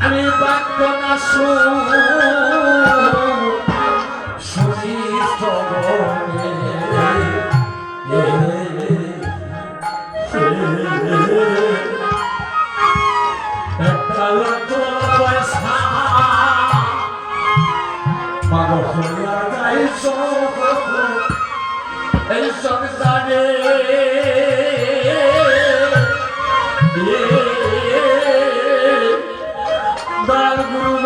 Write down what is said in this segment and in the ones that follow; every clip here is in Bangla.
আমি বাক্য না শুনি শ্রবণে একটা লক্ষ পয়সা পাগল হইয়া যাই এই সংসারে দার গুরু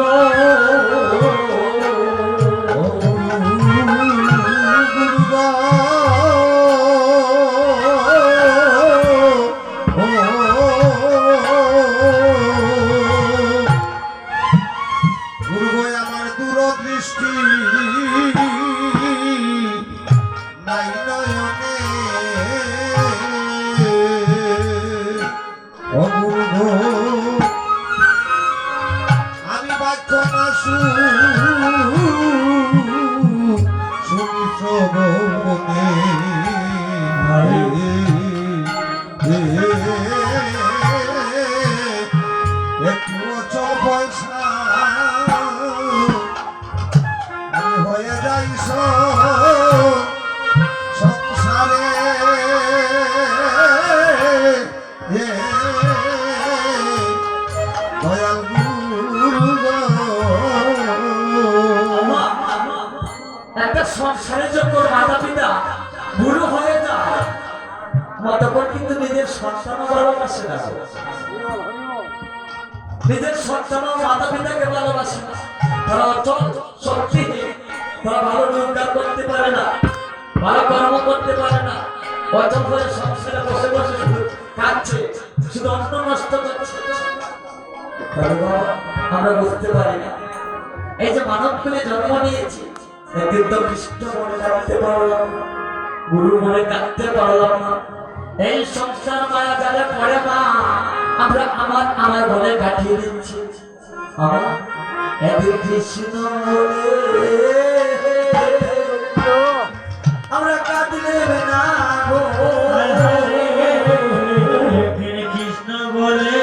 আমি বাক্য না শুনি শ্রবণে একটু অচল পয়সা আমি হয়ে যাই সংসারে দয়াল একটা সংসারে যখন মাতা পিতা বুড়ো হয়ে যায় তখন কিন্তু নিজের সন্তানও ভালোবাসে না, নিজের সন্তানও মাতা পিতাকে ভালোবাসে না। তারা অচল শক্তি, তারা ভালো রোজগার করতে পারে না, ভালো কর্ম করতে পারে না, অচল হয়ে সংসারে বসে বসে শুধু কাঁদছে, শুধু অন্ন নষ্ট করছে। আমরা বুঝতে পারি না এই যে মানব কুলে জন্ম নিয়েছি, একদিন তো কৃষ্ণ মনে রাখতে পারলাম না, গুরু মনে রাখতে পারলাম না। এই সংসার মায়া জালে পড়ে মা আমরা আমার বলে কাটিয়ে দিচ্ছি। আমরা একদিন কৃষ্ণ বলে আমরা কাঁদলে না গো, কৃষ্ণ বলে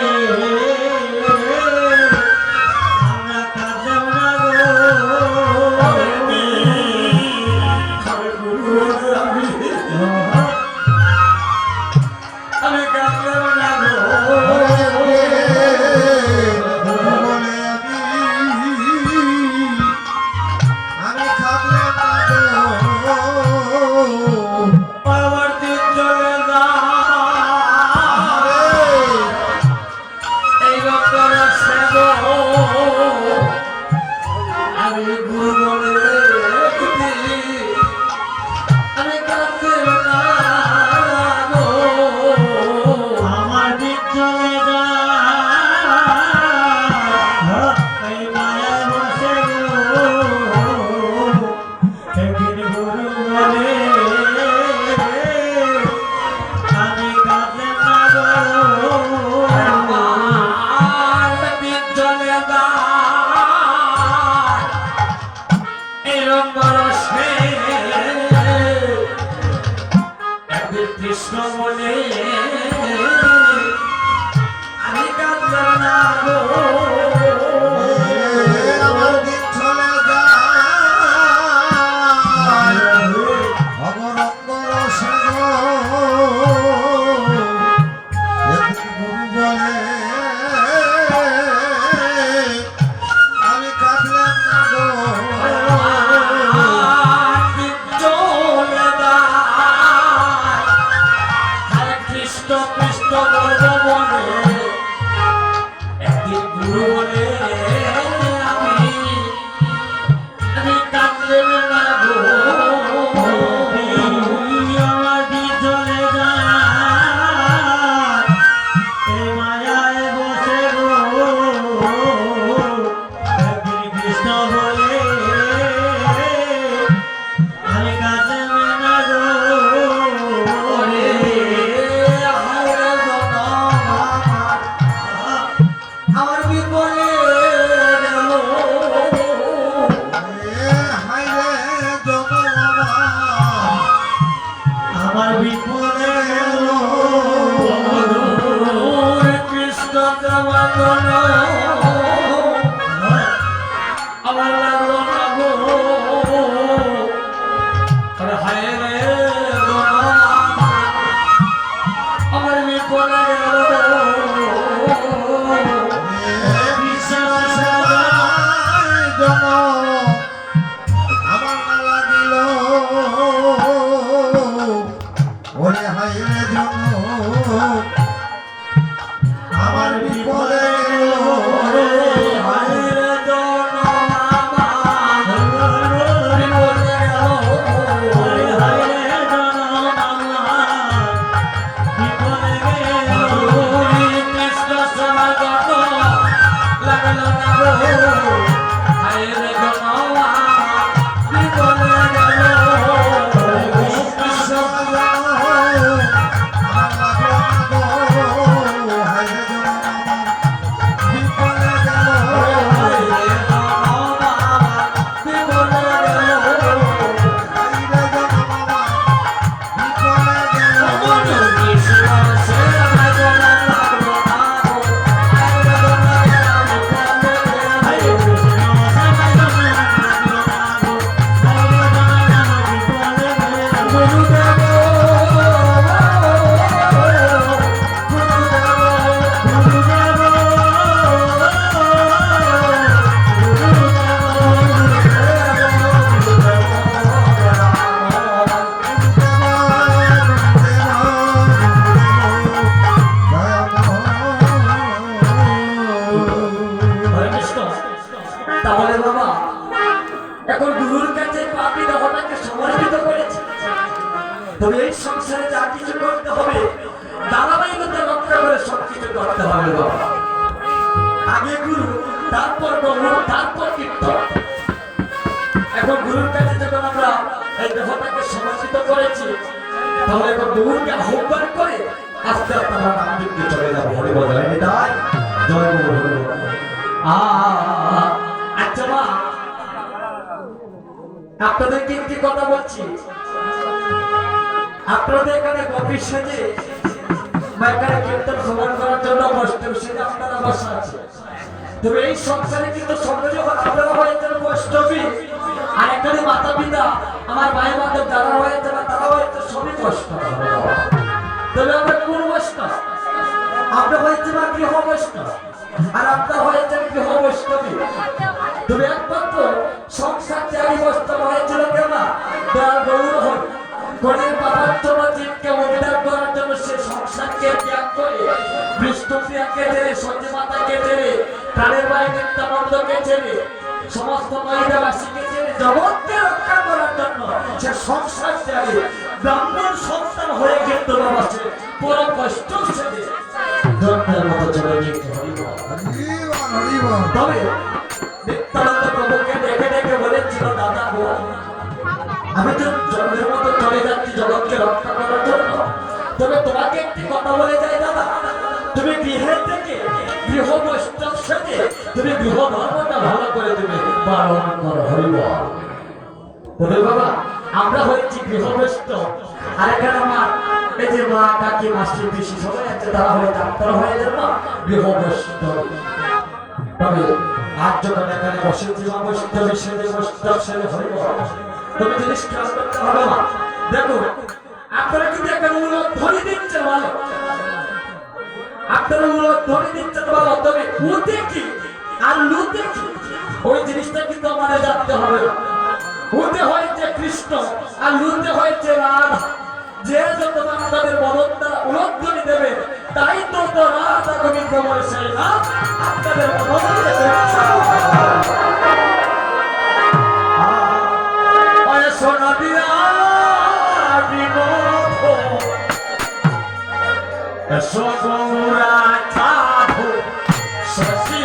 কৃষ্ণ বলে আমি কাঁদলাম না গো, আমার দিন চলে যায় তবে এই সংসারে যা কিছু করতে হবে ধারাবাহিকতা রক্ষা করে সবকিছু করতে হবে বাবা। আগে গুরু, তারপর গরু, তারপর কীর্তন। এখন গুরুর কাছে যখন আমরা এই দেহটাকে সমর্পিত করেছি, তাহলে এখন গুরুকে আহ্বান করে আস্তে আস্তে আমরা নাম যুক্তি চলে যাবো। হরি বল জয় নিতাই, জয় গুরু। আচ্ছা মা, আপনাদেরকে একটি কথা বলছি। আপনাদের এখানে গভীর সেজে এখানে কীর্তন শ্রবণ করার জন্য বৈষ্ণব সেজে আপনারা বসা আছে। তবে এই সংসারে কিন্তু সঙ্গে আপনারা হয়েছেন বৈষ্ণবী, আর এখানে মাতা পিতা আমার ভাই বান্ধব যারা হয়েছে না তারা হয়েছে সবই বৈষ্ণব। তবে আমরা কোন বৈষ্ণব? আমরা হয়েছে না গৃহ বৈষ্ণব, আর আপনার হয়েছেন গৃহ বৈষ্ণবী। তবে একমাত্র সংসার ত্যাগী বৈষ্ণব হয়েছিল কেন? দয়াল গৌর হন গণের পাপাত্ম জীবকে উদ্ধার করার জন্য সে সংসারকে ত্যাগ করে বিষ্ণুপ্রিয়াকে ছেড়ে, সঞ্জয় মাতাকে ছেড়ে, প্রাণের ভাই নিত্যানন্দকে ছেড়ে, সমস্ত মহিলাবাসীকে ছেড়ে জগৎকে রক্ষা করার জন্য সে সংসার ত্যাগে ব্রাহ্মণ সন্তান হয়ে কিন্তু বাবা সে পরম বৈষ্ণব সেজে ধর্মের মতো চলে গিয়েছে। তবে নিত্যানন্দ প্রভুকে দেখে দেখে বলেছিল, দাদা গো, আমি তো জন্মের মতো চলে যাচ্ছি জগৎকে রক্ষা করার জন্য। তবে তোমাকে একটি কথা বলে যাই দাদা, তুমি গৃহের থেকে গৃহ বৈষ্ণব সেজে তুমি গৃহ ধর্মটা ভালো করে তুমি পালন করো। হরি বল। তবে বাবা, আমরা হয়েছি গৃহ বৈষ্ণব, আর এখানে আমার এই যে মা কাকি মাসি পিসি সবাই আছে, তারা হয়েছে আপনারা হয়ে যাবে গৃহ বৈষ্ণব। তবে আজ যখন এখানে বসেছি বৈষ্ণব সেজে বৈষ্ণব সেজে হরি বল, তুমি জিনিস খেয়াল করতে হবে না। দেখো আপনারা কিন্তু এখানে উলট ধরে দিচ্ছেন ভালো, আপনারা উলট ধরে দিচ্ছেন ভালো। তবে উতে কি আর লুতে কি ওই জিনিসটা কিন্তু আমাদের জানতে হবে। উতে হয়েছে কৃষ্ণ আর লুতে হয়েছে রাধা। যে যত আপনাদের মদত দ্বারা উলট ধরে দেবে, তাই তো রাধা গোবিন্দ বলে সেই না আপনাদের মদত দেবে। সোনা দিয়া বিনোদ সগৌরা ঠাকুর শশী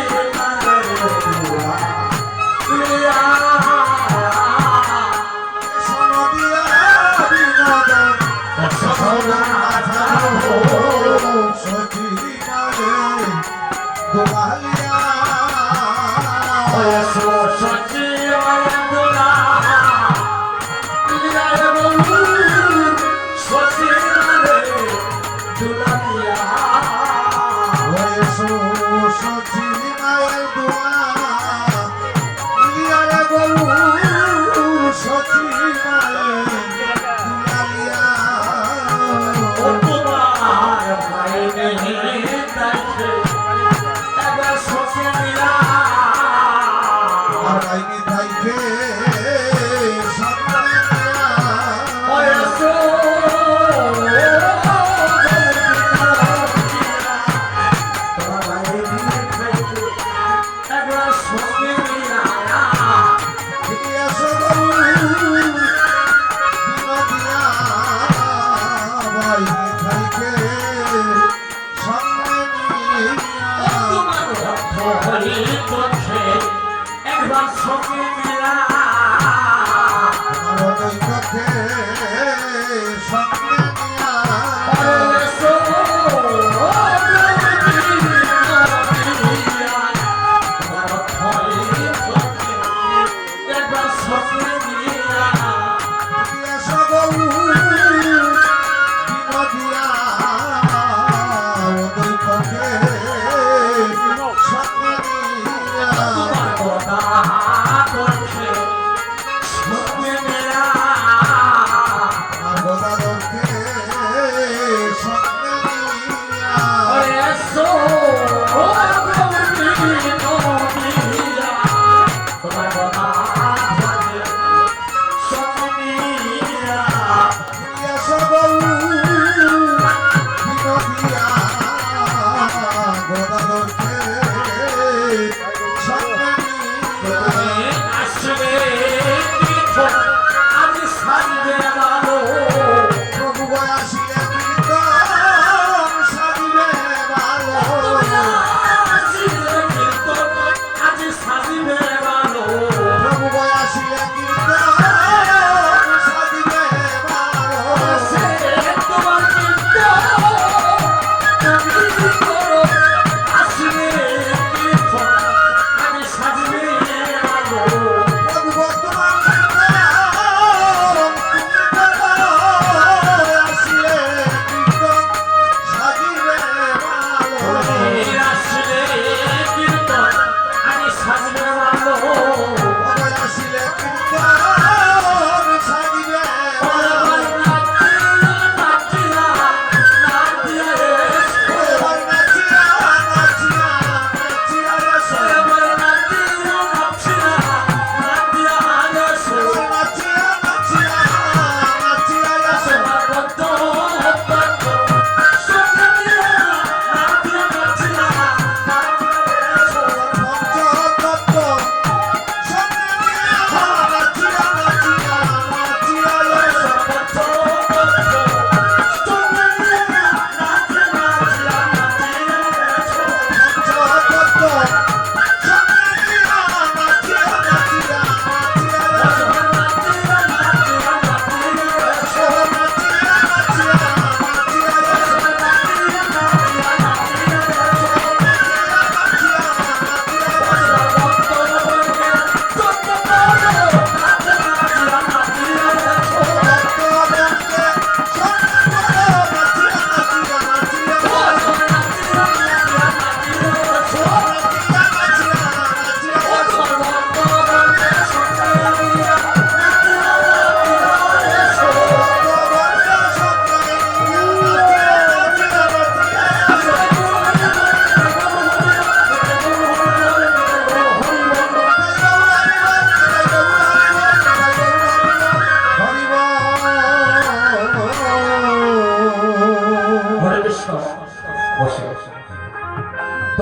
সচি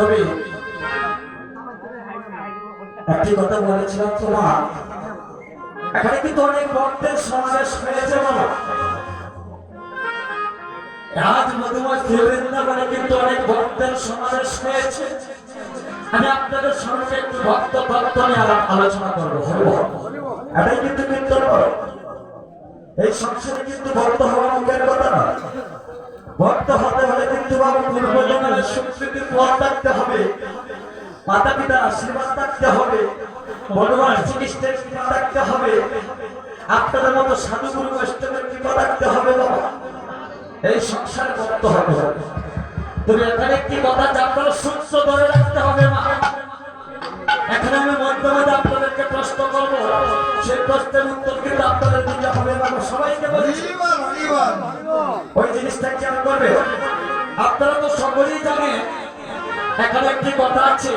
তবে একটি কথা বলেছিলাম তোমার, এখানে কিন্তু অনেক ভক্তের সমাবেশ হয়েছে বাবা। আজ মধুময় বৃন্দাবনে কিন্তু অনেক ভক্তের সমাবেশ হয়েছে। আমি আপনাদের সঙ্গে একটু ভক্ত তত্ত্ব নিয়ে আলোচনা করবো। এটাই কিন্তু কীর্তন করো। এই সংসারে কিন্তু ভক্ত হওয়া মুখের কথা না। ভক্ত হতে হলে কিন্তু বাবা পূর্বজন্মের স্বীকৃতির পথ থাকতে হবে, মাতা পিতার আশীর্বাদ থাকতে হবে, ভগবান শ্রীকৃষ্ণের কৃপা থাকতে হবে, আপনাদের মতো সাধু গুরু বৈষ্ণবের কৃপা থাকতে হবে বাবা। এই সংসারে ভক্ত হতে হবে। তুমি এখানে একটি কথা আপনারা সূত্র ধরে রাখতে হবে মা। এখানে আমি মধ্যে মধ্যে আপনাদেরকে প্রশ্ন করবো, সেই প্রশ্নের উত্তর কিন্তু আপনাদের দিতে হবে বাবা। সবাইকে বলছি ওই জিনিসটা খেয়াল করবে। আপনারা তো সকলেই জানেন এখানে একটি কথা আছে,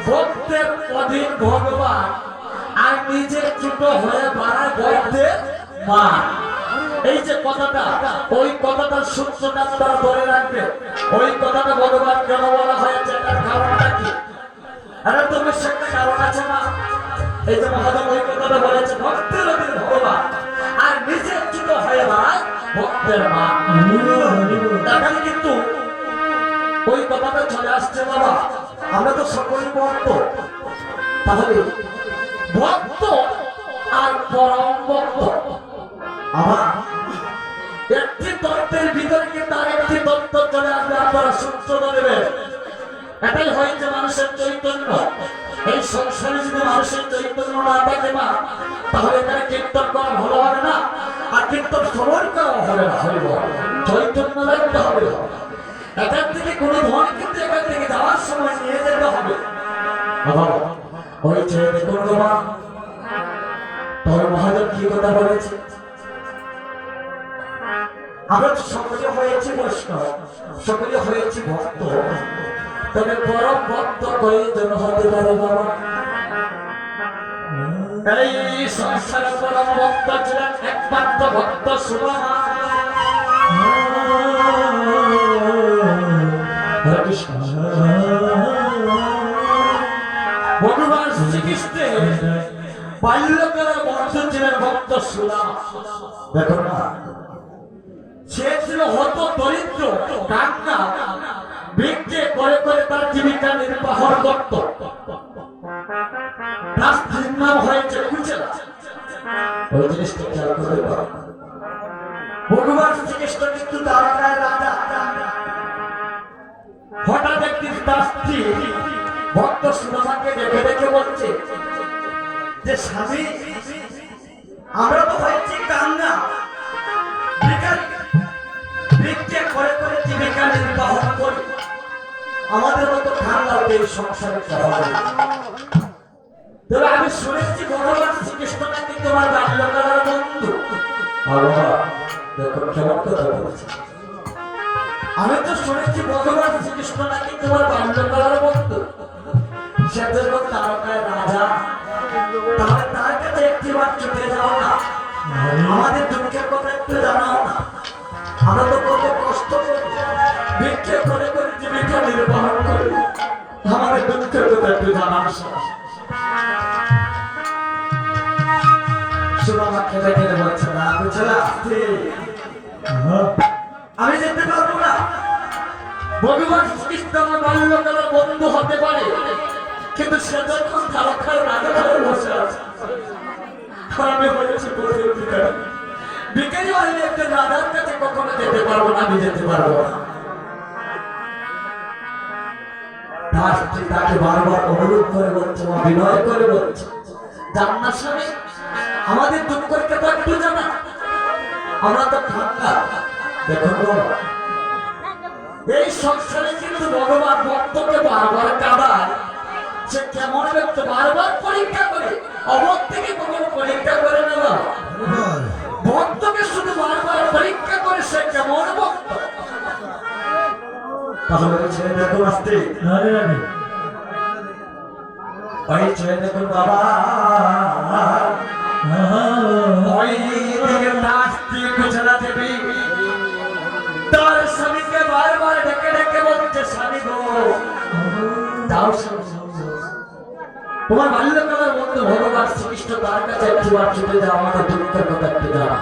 ভক্তের অধীন ভগবান আর নিজের ছোট হয়ে বাড়ায় ভক্তের মা। এই যে কথাটা, ওই কথাটার সূত্রটা তারা ধরে রাখবে। ওই কথাটা ভগবান কেন বলা হয়েছে, তার কারণটা কি? আরে তোমার একটা কারণ আছে না। এই যে মহাদেব ওই কথাটা বলেছে, ভক্তের অধীন ভগবান আর নিজের ছোট হয়ে বাড়ায় ভক্তের মা। এখানে কিন্তু ওই কথাটা চলে আসছে বাবা। আমরা তো সকলেই ভক্ত, তাহলে ভক্ত আর পরম ভক্ত আমার একটি তত্ত্বের ভিতরে কিন্তু আর একটি তত্ত্ব চলে আসবে। আপনারা সূত্র ধরবেন। এটাই হয়েছে মানুষের চৈতন্য। এই সংসারে যদি মানুষের চৈতন্য না থাকে মা, তাহলে এখানে কীর্তন করা ভালো হবে না, আর কীর্তন শ্রবণ করা হবে না। হইব চৈতন্য লাগতে হবে। এখান থেকে কোনো ধন কিন্তু এখান থেকে যাওয়ার সময় নিয়ে যেতে হবে। ওই যে দেখুন মা, তোর মহাদেব কি কথা বলেছে, আমরা তো সকলে হয়েছি বৈষ্ণব, সকলে হয়েছি ভক্ত, তবে পরম ভক্ত কয়জন হতে পারে বাবা? এই সংসারে পরম ভক্ত ছিলেন একমাত্র ভক্ত সুদামা। ভগবান শ্রীকৃষ্ণের বাল্যকালের বন্ধু ছিলেন ভক্ত সুদামা। দেখো না, সে ছিল হত দরিদ্র, কান্না ভিক্ষে করে করে তার জীবিকা নির্বাহ করত। তার স্ত্রীর নাম হয়েছে কুচেলা। ওই জিনিসটা খেয়াল করে ভগবান শ্রীকৃষ্ণ কিন্তু দ্বারকায় রাজা। হঠাৎ একদিন তার স্ত্রী ভক্ত সুদামাকে দেখে দেখে বলছে যে স্বামী, আমরা তো হয়েছি কান্না, ভিক্ষে করে করে জীবিকা নির্বাহ করি, আমাদের মতো ঠান্ডা এই সংসারে তবে আমি শুনেছি ভগবান শ্রীকৃষ্ণ নাকি তোমার বাল্যকালের বন্ধু। আমি তো শুনেছি ভগবান শ্রীকৃষ্ণ নাকি তোমার বাল্যকালের বন্ধু, সেজন্য তারকায় রাজা। তাহলে তার কাছে একটি বার ছুটে যাও না, আমাদের দুঃখের কথা একটু জানাও না। আমরা তো কত কষ্ট করি, ভিক্ষে করে করে জীবিকা নির্বাহ করি, আমাদের দুঃখের কথা একটু জানাও। সুদামা খেলে খেলে বলছে, না বুঝলা আমি যেতে পারবো না। ভগবান শ্রীকৃষ্ণ আমার বাল্যকালের বন্ধু হতে পারে, কিন্তু সে যখন তারকায় রাজা ঘরে বসে আছে, আমি হয়েছি ভিখারি হইলে একটা রাজার কাছে কখনো যেতে পারবো না, আমি যেতে পারবো না। তার স্ত্রী তাকে বারবার অনুরোধ করে বলছে, বিনয় করে বলছে, জান্নার স্বামী, আমাদের দুঃখের কথা একটু জানা, আমরা তো ঠান্ডা। দেখো এই সংসারে কিন্তু ভগবান ভক্তকে বারবার কাঁদায়। সে কেমন ব্যক্তি বারবার পরীক্ষা করে, অবর থেকে কখনো পরীক্ষা করে না, ভক্তকে শুধু বারবার পরীক্ষা করে, সে কেমন ভক্ত। তাহলে ছেলে দেখুন আসতে ওই ছেলে দেখুন বাবা, ওই দিকে নাচতে কুচলা দেবী তার স্বামীকে বারবার ডেকে ডেকে বলছে, স্বামী গো যাও শোনো, তোমার বাল্যকালের বন্ধু ভগবান শ্রীকৃষ্ণ তার কাছে একটিবার ছুটে যাও, আমাদের দুঃখের কথা একটু জানা।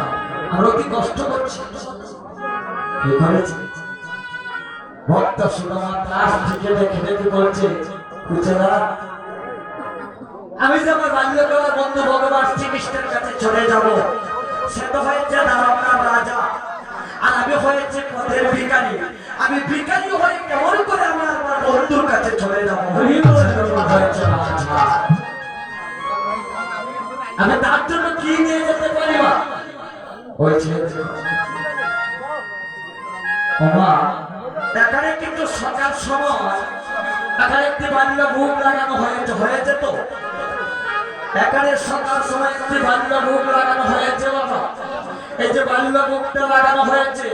আমরা কি কষ্ট করছি? কি করেছি? ভক্ত সুদামা তার থেকে দেখে দেখে বলছে, কুচেলা, আমি যে আমার বাল্যকালের বন্ধু ভগবান শ্রীকৃষ্ণের কাছে চলে যাব, সে তো হয়েছে দারোগার রাজা, আর আমি হয়েছে পথের ভিখারি। আমি ভিখারি হয়ে কেমন করে আমার বন্ধুর কাছে চলে যাবো? আমি তার জন্য কি নিয়ে যেতে পারি? ওই এখানে কিন্তু সকাল সময় এখানে একটি বাল্য ভোগ লাগানো হয়েছে তো এখানে সকাল সময় একটি বাল্য ভোগ লাগানো হয়েছে বাবা। এই যে বাল্য ভোগটা লাগানো হয়েছে,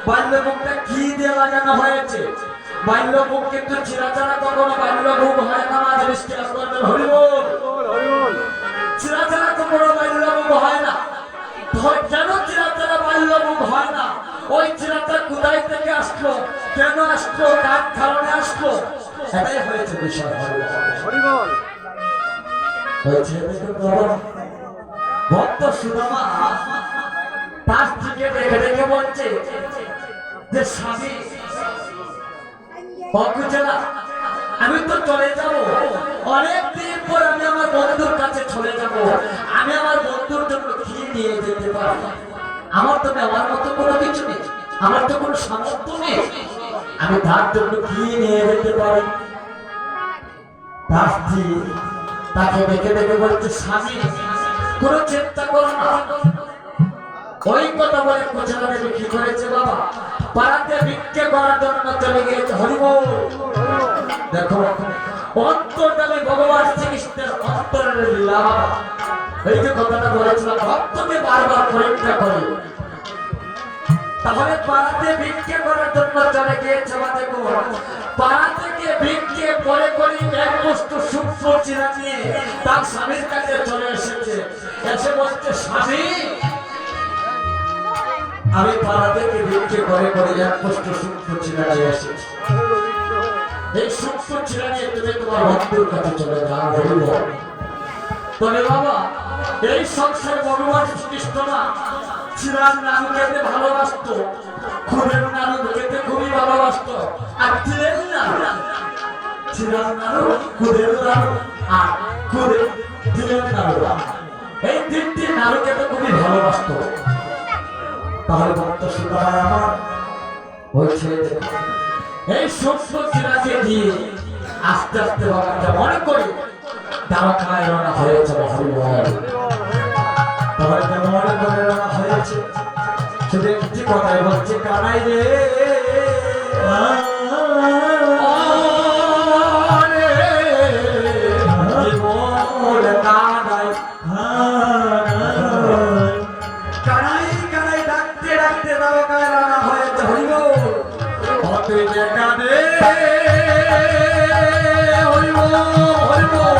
বাল্য ভোগটা কি দিয়ে লাগানো হয়েছে? বাল্য ভোগ কিন্তু চিরাচারা কখনো বাল্য ভোগ হয় না। মাঝে বিশ্বাস করবেন, হরিবল, চিরাচারা কখনো বাল্য ভোগ হয় না। কেন চিরাচারা বাল্য ভোগ হয় না? ওই চিরাচার কোথায় থেকে আসলো, কেন আসলো, কার কারণে আসলো, সেটাই হয়েছে বিষয়। হরিবল হয়েছে ভক্ত সুদামা তার থেকে দেখে দেখে বলছে যে স্বামী অকুচেলা, আমি তো চলে যাব, অনেকদিন পর আমি আমার বন্ধুর কাছে চলে যাব। আমি আমার বন্ধুর জন্য কি নিয়ে যেতে পারি? আমার তো নেওয়ার মতো কোনো কিছু নেই, আমার তো কোনো সামর্থ্য নেই। আমি তার জন্য কি নিয়ে যেতে পারি? তাকে দেখে দেখে বলছে, স্বামী কোনো চিন্তা করো না। ওই কথা বলে কুচেলা দেবী কি করেছে বাবা? পাড়াতে ভিক্ষে করার জন্য চলে গিয়েছে। হরিবল, দেখো অন্তর্যামী ভগবান শ্রীকৃষ্ণের অন্তরের লীলা। এই যে কথাটা বলেছিলাম, ভক্তকে বারবার পরীক্ষা করে। তাহলে পাড়াতে ভিক্ষে করার জন্য চলে গিয়েছে। দেখো পাড়া থেকে ভিক্ষে করে করে এক বস্তু সূক্ষ্ম চিরা নিয়ে তার স্বামীর কাছে চলে এসেছে। এসে বলছে, স্বামী আমি পাড়া থেকে ভিক্ষে করে করে এক বস্তু সূক্ষ্ম চিরা নিয়ে এসেছি। এই সূক্ষ্ম চিরা নিয়ে তুমি তোমার বন্ধুর কাছে চলে যাও। তবে বাবা, এই সংসারে ভগবান শ্রীকৃষ্ণ না চিরার নাড়ু খেতে ভালোবাসত, খুদের নাড়ু খেতে খুবই ভালোবাসত। আর চিরের নাড়ু, চিরার নাড়ু, খুদের নাড়ু আর চিরের নাড়ু, এই তিনটি নাড়ু খেতে খুবই ভালোবাসত। তাহলে ভক্ত সুদামা আমার হয়েছে এই সূক্ষ্ম চিরাকে দিয়ে আস্তে আস্তে বাবাটা মনে করে দ্বারকায় রওনা হয়েছে। মনে করে রওনা হয়েছে, শুধু একটি কথাই বলছে, কানাই রে কানাই কানাই ডাকতে ডাকতে দ্বারকায় রওনা হয়েছে। হরিবল, তুই দেখা দে, হরিবল হরিবল।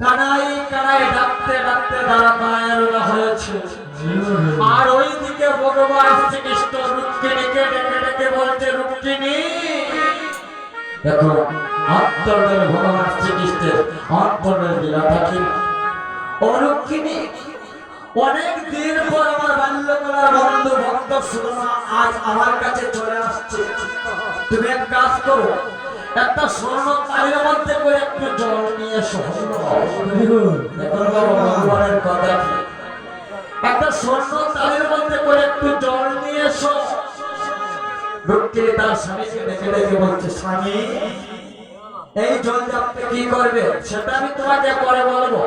কানাই কানাই ডাকতে ডাকতে দ্বারকায় রওনা হয়েছে। আর ওইদিকে ভগবান শ্রীকৃষ্ণ রুক্মিণীকে ডেকে ডেকে বলছে, রুক্মিণী দেখো অন্তর্যামী ভগবান শ্রীকৃষ্ণের অন্তরের লীলাটা কি অলক্ষিনী অনেক দিন পর আমার বাল্যকালের বন্ধু ভক্ত সুরমা আজ আমার কাছে চলে আসছে। তুমি এক কাজ করো, একটা স্বর্ণ তালের মধ্যে করে একটু জল নিয়ে এসো। ভগবানের কথা কি, একটা স্বর্ণ তালের মধ্যে করে একটু জল নিয়ে এসো। রুক্মিণী তার স্বামীকে ডেকে ডেকে বলছে, স্বামী এই জল দিয়ে আপনি কি করবে সেটা আমি তোমাকে পরে বলবো।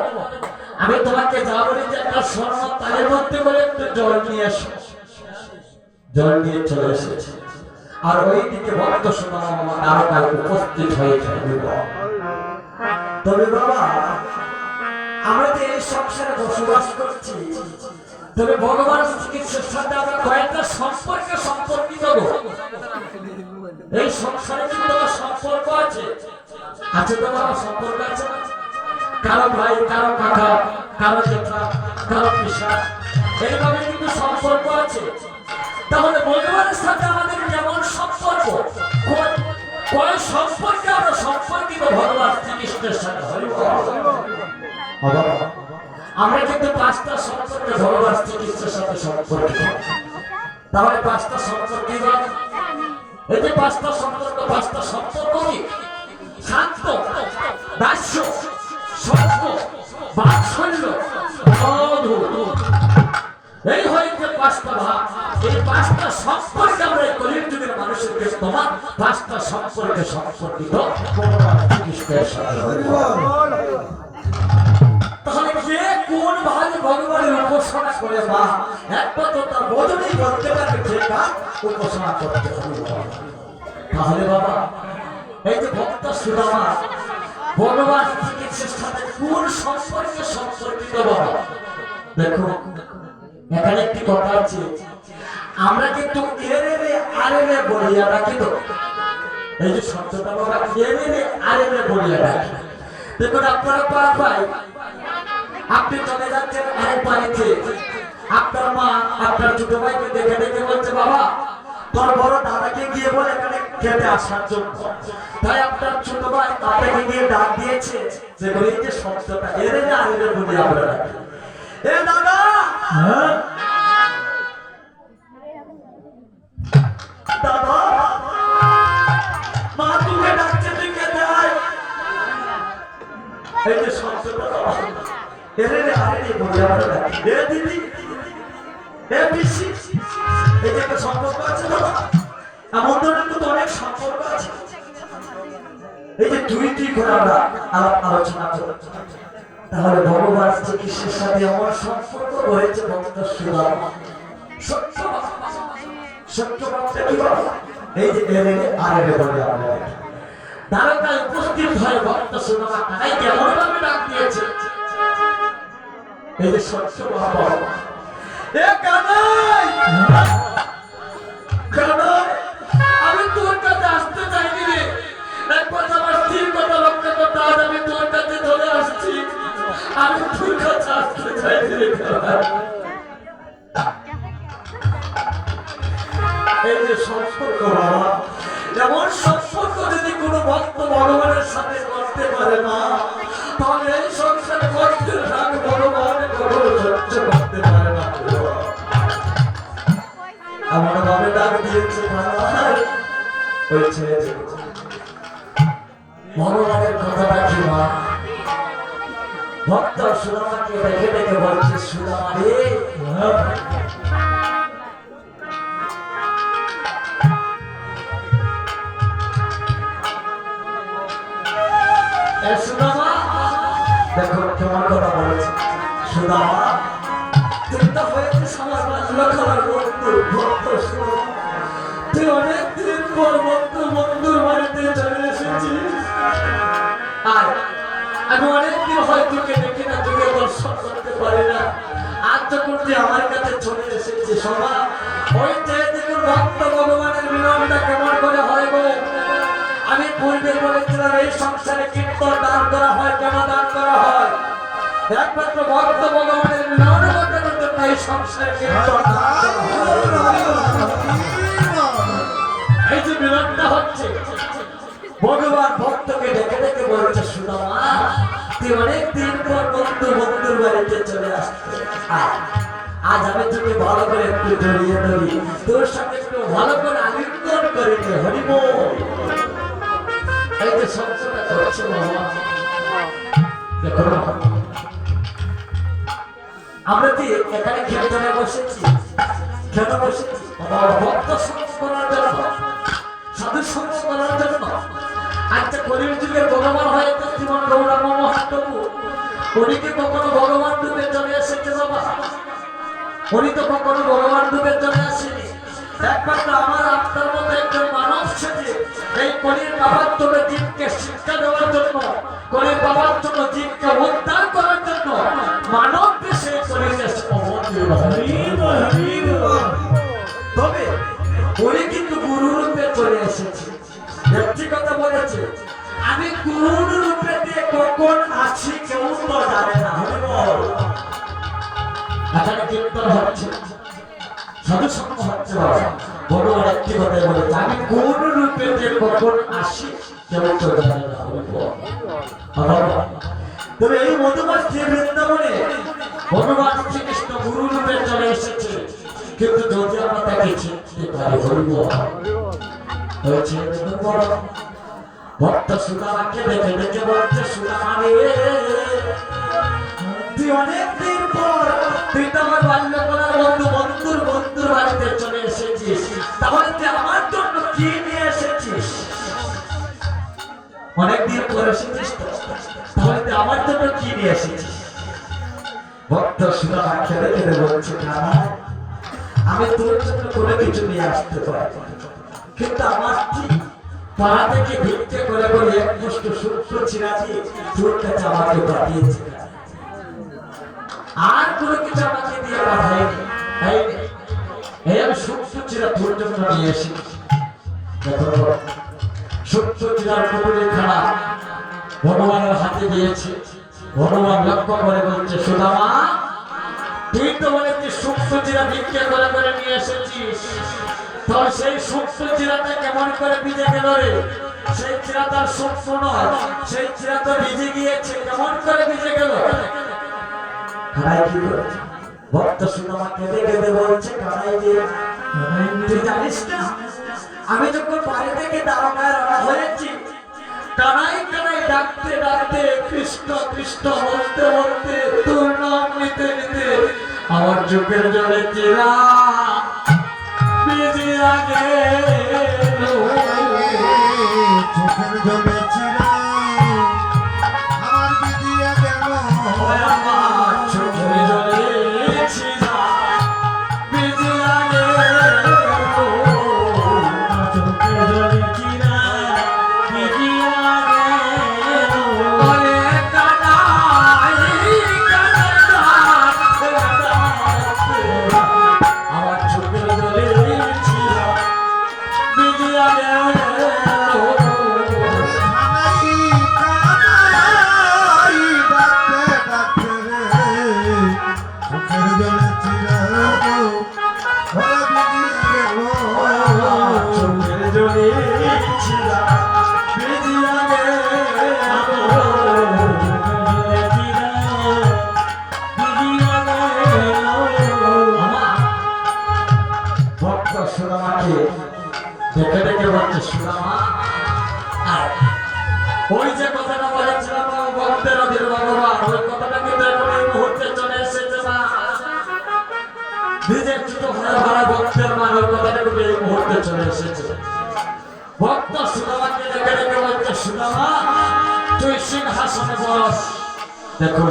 আমি তোমাকে যা বলি যে একটা স্বর্ণ তালের মধ্যে করে একটু জল নিয়ে এসো। জল নিয়ে চলে এসেছে, আর ওই দিকে ভক্ত সুদামা দ্বারকায় উপস্থিত হয়েছে। তবে বাবা আমরা যে এই সংসারে বসবাস করছি, তবে ভগবান শ্রীকৃষ্ণের সাথে আমরা কয়েকটা সম্পর্কিত গো। এই সংসারে কিন্তু আমার সম্পর্ক আছে, আছে তো বাবা, সম্পর্ক আছে না? কারো ভাই, কারো কাকা, কারো জেঠা, কারো পিসা, এইভাবে কিন্তু সম্পর্ক আছে। তাহলে ভগবানের সাথে আমাদের কেমন সম্পর্ক? কয় সম্পর্কে আমরা সম্পর্কিত ভগবান শ্রীকৃষ্ণের সাথে? আমরা কিন্তু পাঁচটা সম্পর্কে ভগবান শ্রীকৃষ্ণের সাথে সম্পর্কিত। তাহলে পাঁচটা সম্পর্ক, এই যে পাঁচটা সম্পর্ক কি? শান্ত, দাস্য, সত্য, বাৎসল্য, মধুর, এই হয়েছে পাঁচটা ভাব। এই পাঁচটা সম্পর্কে আমরা কলির যুগের মানুষের তোমার পাঁচটা সম্পর্কে সম্পর্কিত ভগবান শ্রীকৃষ্ণের সাথে। তাহলে কে কোন ভাবে ভগবানের উপাসনা করে মা একমাত্র তার বদলেই বলতে পারবে যে কাজ উপাসনা করতে হবে। তাহলে বাবা এই যে ভক্ত সুদামা ভগবান শ্রীকৃষ্ণের সাথে কোন সম্পর্কে সম্পর্কিত বাবা? দেখো এখানে একটি কথা আছে, আমরা কিন্তু এরে আরে বলিয়া রাখি। তো এই যে শব্দটা বাবা এরে আরে বলিয়া রাখি। দেখুন আপনারা পার ভাই, আপনি চলে যাচ্ছেন আরেক বাড়িতে, আপনার মা আপনার ছোট ভাইকে দেখে দেখে বলছে, বাবা তোর বড় দাদাকে গিয়ে বলে এখানে খেতে আসার জন্য। তাই আপনার ছোট ভাই আপনাকে গিয়ে ডাক দিয়েছে যে এই যে শব্দটা এরে আরে বলি আমরা রাখি। এ দাদা, দাদা মা তোকে ডাকছে, তুই খেতে আয়। এই যে শব্দটা এরে আরে বলি আমরা রাখি। এ দিদি, এ পিসি, এই যে একটা সম্পর্ক আছে বাবা, এমন ধরনের কিন্তু অনেক সম্পর্ক আছে। এই যে তুই করে আমরা আলোচনা করছি। তাহলে ভগবান শ্রীকৃষ্ণের সাথে আমার সম্পর্ক রয়েছে ভক্ত সুদামা। সত্য বার্তা কি বাবা? এই যে এরে আরে বলে আমরা দ্বারকায় উপস্থিত হয়ে ভক্ত সুদামা তাই কেমন ভাবে ডাক দিয়েছে। এই যে সত্য বাবা, এ কানাই কানাই, আমি তোর কাছে আসতে চাইনি রে। একবার আমার স্ত্রীর কথা লক্ষ্য করতে আজ আমি তোর কাছে চলে আসছি। আমি তোর কাছে আসতে চাইনি রে কানাই। এই যে সম্পর্ক বাবা, এমন সম্পর্ক যদি কোনো ভক্ত ভগবানের সাথে করতে পারে না, তাহলে এই সংসারে ভক্তের রাগ ভগবান কখনো সহ্য করতে পারে না। এমন ভাবে ডাক দিয়েছে ভগবানের কথাটা কি মা? ভক্ত সুদামাকে দেখে দেখে বলছে, সুদামা রে সুদামা, দেখো কেমন কথা বলেছে। সুদামা তুই তো হয়েছিস আমার বাল্যকালের বন্ধু ভক্ত সুদামা। তুই অনেকদিন পর বন্ধুর বাড়িতে চলে এসেছিস। আর আমি অনেকদিন হয় তোকে দেখি না, তোকে দর্শন করতে পারি না। আজ যখন তুই আমার কাছে চলে এসেছিস সবা, ওই যে দেখুন ভক্ত ভগবানের মিলনটা কেমন করে হয় গো। আমি পূর্বে বলেছিলাম এই সংসারে কীর্তন দান করা হয়, কেন দান করা হয়? একমাত্র ভক্ত ভগবানের মিলন ঘটানোর জন্য এই সংসারে কীর্তন দান করা হয়। এই যে মিলনটা হচ্ছে, ভগবান ভক্তকে ডেকে ডেকে বলছে, সুদামা তুই অনেকদিন পর বন্ধুর বাড়িতে চলে আসতে। আজ আমি তোকে ভালো করে একটু জড়িয়ে ধরি, তোর সঙ্গে একটু ভালো করে আলিঙ্গন করে নে। হরিবোল। এই যে সংসারটা করছে বাবা, দেখো আমরা কি এখানে কীর্তনে বসেছি? কেন বসেছি? ভক্ত সঙ্গ করার জন্য, সাধু সঙ্গ করার জন্য। আজকে কলির যুগের ভগবান হয়তো শ্রীমন গৌরাঙ্গ মহাপ্রভু, উনি কি কখনো ভগবান রূপে চলে এসেছে বাবা? উনি তো কখনো ভগবান রূপে চলে আসেনি। একমাত্র আমার আপনার মতো একজন মানব সেজে এই কলির বাবার জন্য জীবকে শিক্ষা দেওয়ার জন্য, কলির বাবার জন্য জীবকে উদ্ধার করার জন্য মানব দেশে কলির তবে উনি কিন্তু গুরু রূপে চলে এসেছে। একটি কথা বলেছে, আমি কোন রূপে দিয়ে কখন আসি কেউ তো জানে না। এখানে কীর্তন হচ্ছে, সাধু সঙ্গ হচ্ছে বাবা। ভগবান একটি কথাই বলেছে, আমি কোন রূপে দিয়ে কখন আসি কেউ তো জানে না। তবে এই মধুমাস বৃন্দাবনে ভগবান শ্রীকৃষ্ণ গুরু রূপে চলে এসেছে, কিন্তু যদি আমরা তাকে চিনতে পারি হয়েছে ভক্ত সুদামাকে দেখে দেখে বলছে, সুদামা রে তুই অনেকদিন পর তুই তো আমার বাল্যকালের বন্ধুর বাড়িতে চলে এসেছিস, তাহলে তুই আমার জন্য কি নিয়ে এসেছিস? অনেকদিন পর এসেছিস, তাহলে তুই আমার জন্য কি নিয়ে এসেছিস? ভক্ত সুদামা খেলে খেলে বলছে, না আমি তোর জন্য কোনো কিছু নিয়ে আসতে পারি, কিন্তু আমার ঠিক পাড়া থেকে ভিক্ষে করে করে এক মুষ্ট সূক্ষ্ম চিরা দিয়ে তোর কাছে আমাকে পাঠিয়েছে, আর কোনো কিছু আমাকে দিয়ে পাঠায়নি। এই আমি সূক্ষ্ম চিরা তোর জন্য নিয়ে এসেছি। সূক্ষ্ম চিরার পুকুরে খানা ভগবানের হাতে দিয়েছে। ভগবান লক্ষ্য করে বলছে, সুদামা তুই তো বলেছিস সূক্ষ্ম চিরা ভিক্ষে করে করে নিয়ে এসেছিস, তাহলে সেই সূক্ষ্ম চিরাটা কেমন করে ভিজে গেল রে? সেই চিরা তার সূক্ষ্ম নয়, সেই চিরা তো ভিজে গিয়েছে, কেমন করে ভিজে গেল? ভক্ত সুদামা কেঁদে কেঁদে বলছে, তুই জানিস না আমি যখন বাড়ি থেকে দ্বারকায় রওনা হয়েছি, কানাই কানাই ডাকতে ডাকতে কৃষ্ণ কৃষ্ণ বলতে বলতে তোর নাম নিতে নিতে আমার চোখের জলে চিরা ভিজিয়া গেল। চোখের জলে চিরা আমার ভিজিয়া গেল। আমার চোখের জলে চিরা ভিজিয়া গেল। চোখের জলে চিরা ভিজিয়া গেল। ওরে কানাই আমার চোখের জলে চিরা ভিজিয়া গেল। দেখে দেখে বলছে, সুদামা ওই যে কথাটা বলেছিলাম ভক্তের অধীর ভগবান, ওই কথাটা কিন্তু এখন এই মুহূর্তে চলে এসেছে না। নিজের ছোট ভরা ভরা ভক্তের মান, ওই কথাটা কিন্তু এই মুহূর্তে চলে এসেছে। ভক্ত সুদামাকে দেখে দেখে বলছে, সুদামা তুই সিংহাসনে বস। দেখো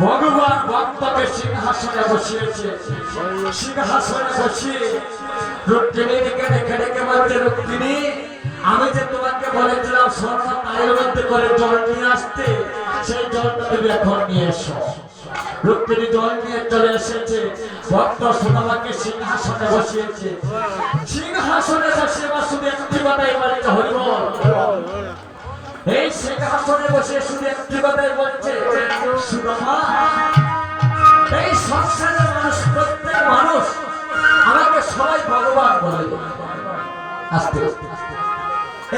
ভগবান ভক্তকে সিংহাসনে বসিয়েছে। সিংহাসনে বসিয়ে রুক্মিণী দেখে দেখে দেখে বলছে, রুক্মিণী আমি যে তোমাকে বলেছিলাম স্বর্ণ তারের মধ্যে করে জল নিয়ে আসতে, সেই জলটা তুমি এখন নিয়ে এসো। রুক্মিণী জল নিয়ে চলে এসেছে। ভক্ত সুদামাকে সিংহাসনে বসিয়েছে। সিংহাসনে বসিয়ে শুধু একটি কথাই বলছে, হরিবল। এই সিংহাসনে বসে শুধু একটি কথাই বলছে, সুদামা এই সংসারের মানুষ, প্রত্যেক মানুষ আমাকে সবাই ভগবান বলে। আস্তে আস্তে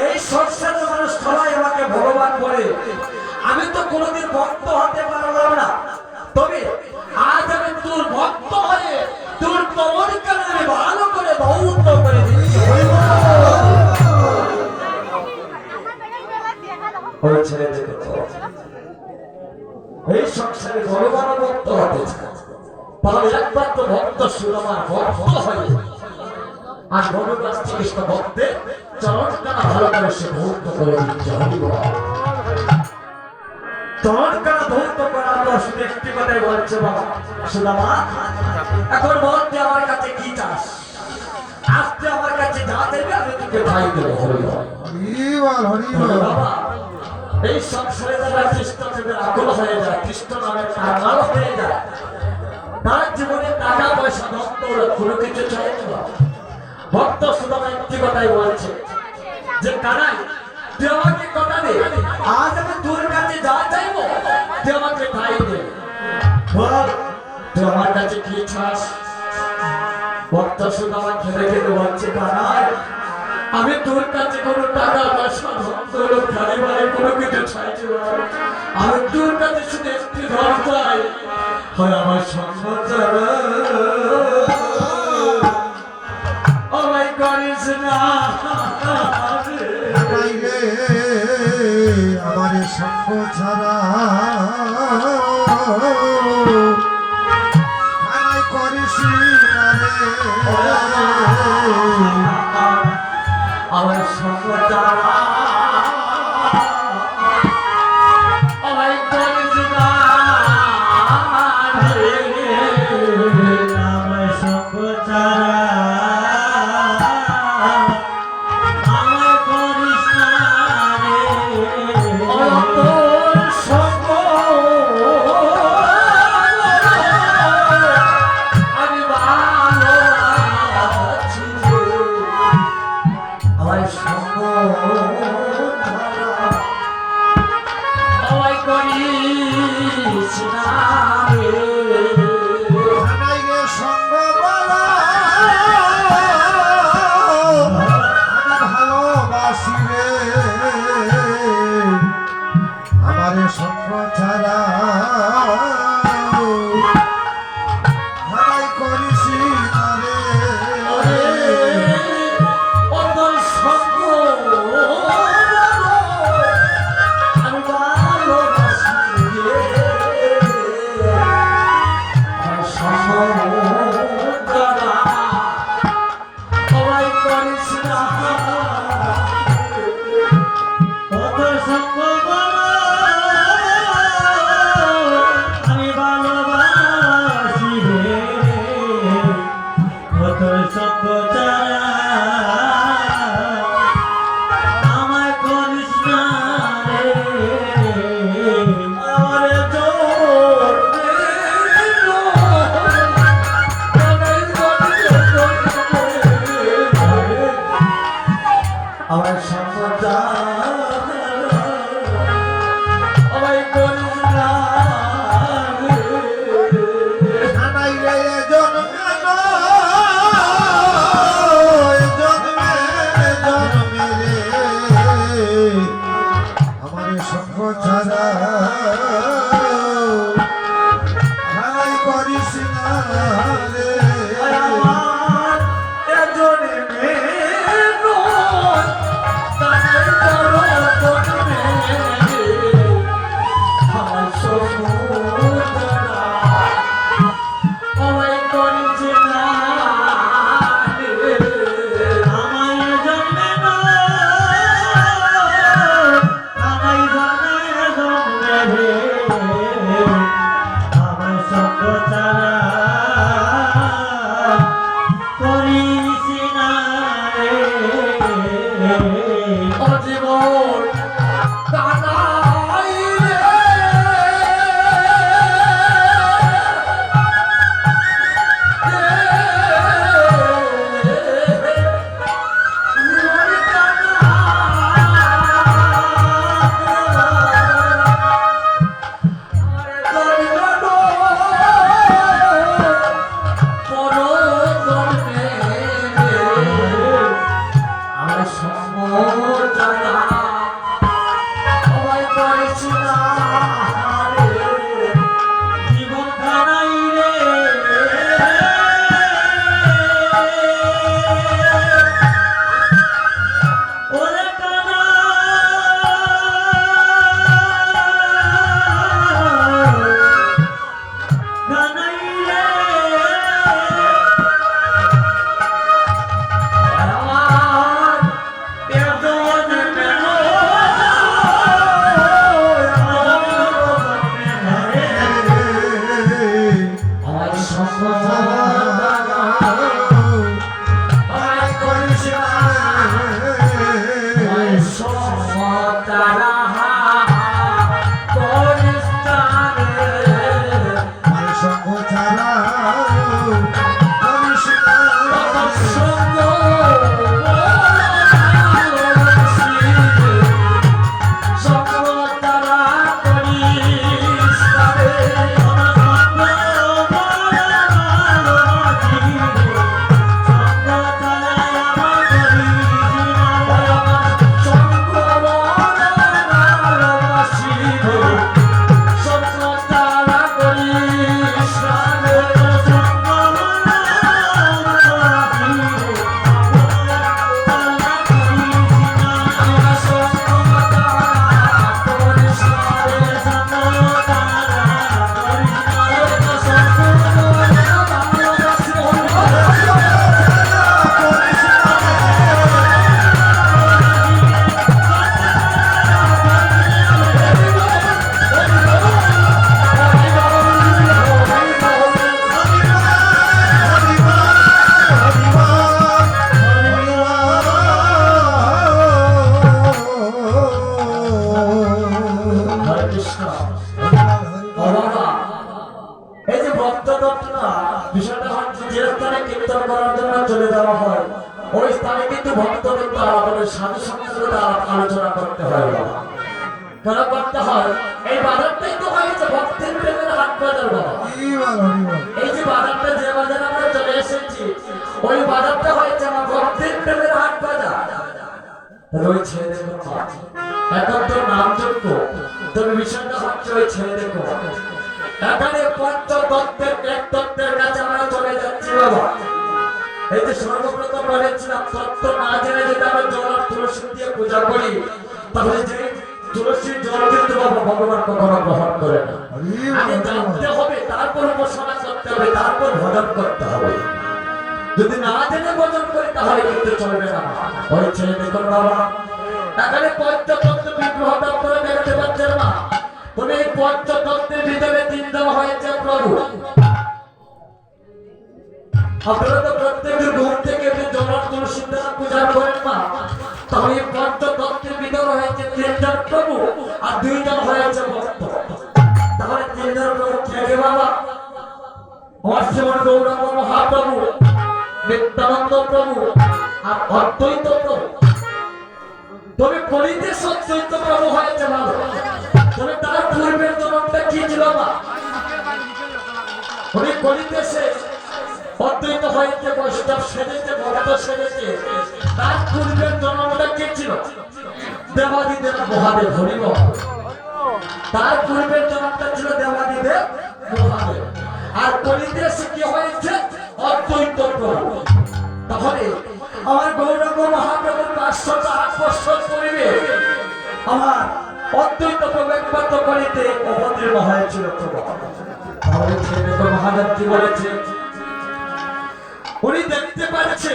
এই সংসারের মানুষ সবাই আমাকে ভগবান বলে। আমি তো কোনোদিন ভক্ত হতে পারলাম না, তবে আজ আমি তোর ভক্ত হয়ে তোর কবর কানে আমি ভালো করে ধৌত করে দিচ্ছি। ওই ছেলে দেখো, এই সংসারে ভগবান ভক্ত হতে চায়, তাহলে একবার তো ভক্ত সুরমার ভক্ত হয়ে আর ভগবান শ্রীকৃষ্ণ ভক্তের চরণ কানা ভালো করে সে ভক্ত করে দিচ্ছে। চরণ কানা ভক্ত করা তো শুধু একটি কথাই বলছে, বাবা সুদামা এখন বলতে আমার কাছে কি চাস, আজকে আমার কাছে যা দেবে আমি তোকে তাই দেবো। বাবা এই সংসারে যারা খ্রিস্ট দেবের আগ্রহ হয়ে যায়, খ্রিস্ট নামের কাঙাল হয়ে যায়, তার জীবনে টাকা পয়সা ভক্ত কোনো কিছু চাই না। ভক্ত সুদামা একটি কথাই বলছে যে কানাই তুই আমাকে কথা দে, আজ আমি তোর কাছে যা চাইবো তুই আমাকে তাই দে। বল তুই আমার কাছে কি চাস? ভক্ত সুদামা খেলে খেলে বলছে কানাই আমি তোর কাছে কোনো টাকা পয়সা ভক্ত খালি বাড়ি কোনো কিছু চাইছি না, আমি তোর কাছে শুধু একটি ধর চাই, হয় আমার সম্মান ছাড়া আমায় করিস না। আমার সঙ্গ ছাড়া আমায় করিস না রে, আমার সঙ্গ ছাড়া আমায় করিস না রে, আমার সঙ্গ ছাড়া সঙ্গ ছাড়া আমায় করিস না রে, অন্তর সঙ্গ আমি ভালোবাসি রে, আমার সঙ্গ ছাড়া আমায় করিস না, অন্তর সঙ্গ আমার সম্পদা আমায় করিস না জানাই রে জন্মে রে আমার সঙ্গ ছাড়া আমায় করিস না রে, আমার তারা করিস তারে আমার সঙ্গ ছাড়া করিস না আমার সঙ্গ বিষয়টা হচ্ছে যে স্থানে কীর্তন করার জন্য চলে যাওয়া হয় ওই স্থানে কিন্তু ভক্তদের দ্বারা আমাদের সাধু সঙ্গের দ্বারা আলোচনা করতে হয় কেন করতে হয় এই বাজারটাই তো হয়েছে ভক্তের প্রেমের হাট বাজার বাবা এই যে বাজারটা যে বাজারে আমরা চলে এসেছি ওই বাজারটা হয়েছে আমার ভক্তের প্রেমের হাট বাজার ওই ছেলে দেখো এখন তো নামযোগ্য তবে বিষয়টা হচ্ছে ওই ছেলে দেখো এখানে পঞ্চতত্ত্বের এক তত্ত্বের কাছে আমরা চলে যাচ্ছি বাবা এই যে সর্বপ্রথম বলেছিলাম তত্ত্ব না জেনে যদি আমরা জল আর তুলসী দিয়ে পূজা করি তাহলে যে তুলসীর জল কিন্তু বাবা ভগবান কখনো গ্রহণ করে না আগে জানতে হবে তারপর উপাসনা করতে হবে তারপর ভজন করতে হবে যদি না জেনে ভজন করি তাহলে কিন্তু চলবে না ওই ছেলে দেখুন বাবা এখানে পঞ্চতত্ত্ব বিগ্রহটা আপনারা দেখতে পাচ্ছেন না তবে এই পঞ্চতত্ত্বের ভিতরে তিন দেওয়া হয়েছে প্রভু আপনারা তো প্রত্যেকের ঘুম থেকে জল তুলসী দ্বারা পূজা করেন না তাহলে এই পঞ্চতত্ত্বের ভিতরে হয়েছে তিনজন প্রভু আর দুইজন হয়েছে ভক্ত তাহলে তিনজন প্রভু কে বাবা অশ্বর গৌরব মহাপ্রভু নিত্যানন্দ প্রভু আর অদ্বৈত প্রভু তবে কলিতে সদ্বৈত প্রভু হয়েছে ভালো তবে তার পূর্বের জন্মটা কি ছিল না উনি কলিতে সে অদ্বৈত হয়েছে বৈষ্ণব সেজেছে ভক্ত সেজেছে তার পূর্বের জন্মটা কি ছিল দেবাদিদেব মহাদেব হরিব তার পূর্বের জন্মটা ছিল দেবাদিদেব মহাদেব আর কলিতে সে কি হয়েছে অদ্বৈত প্রভু তাহলে আমার গৌরব মহাপ্রভুর 508 বছর পূর্বে আমার অদ্বৈত প্রভু একমাত্র কলিতে অবতীর্ণ হয়েছিল প্রভু তাহলে ছেলে মহাদেব কি বলেছে উনি দেখতে পাচ্ছে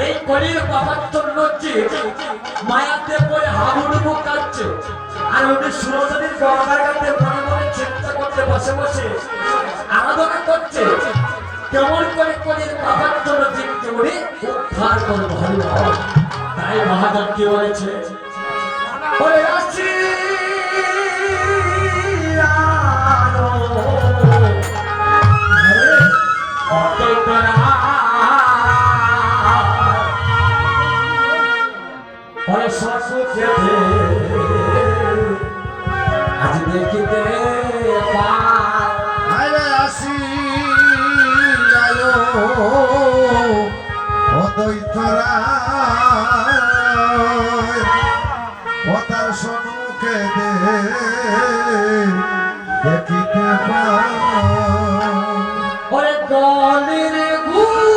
এই কলির পাপাচ্ছন্ন জীব মায়াতে পড়ে হাবুডুবু কাটছে আর উনি সুরজনীর গঙ্গার ঘাটে মনে মনে চিন্তা করতে বসে বসে আরাধনা করছে কেমন করে কলির পাপাচ্ছন্ন জীবকে উনি উদ্ধার করবো হরিবল তাই মহাদেব কি বলেছে ওরে আসি আজ দেখিতে আসি অদ্বৈতরা তার সম্মুখে দেখিতে ওরে কলির গুরু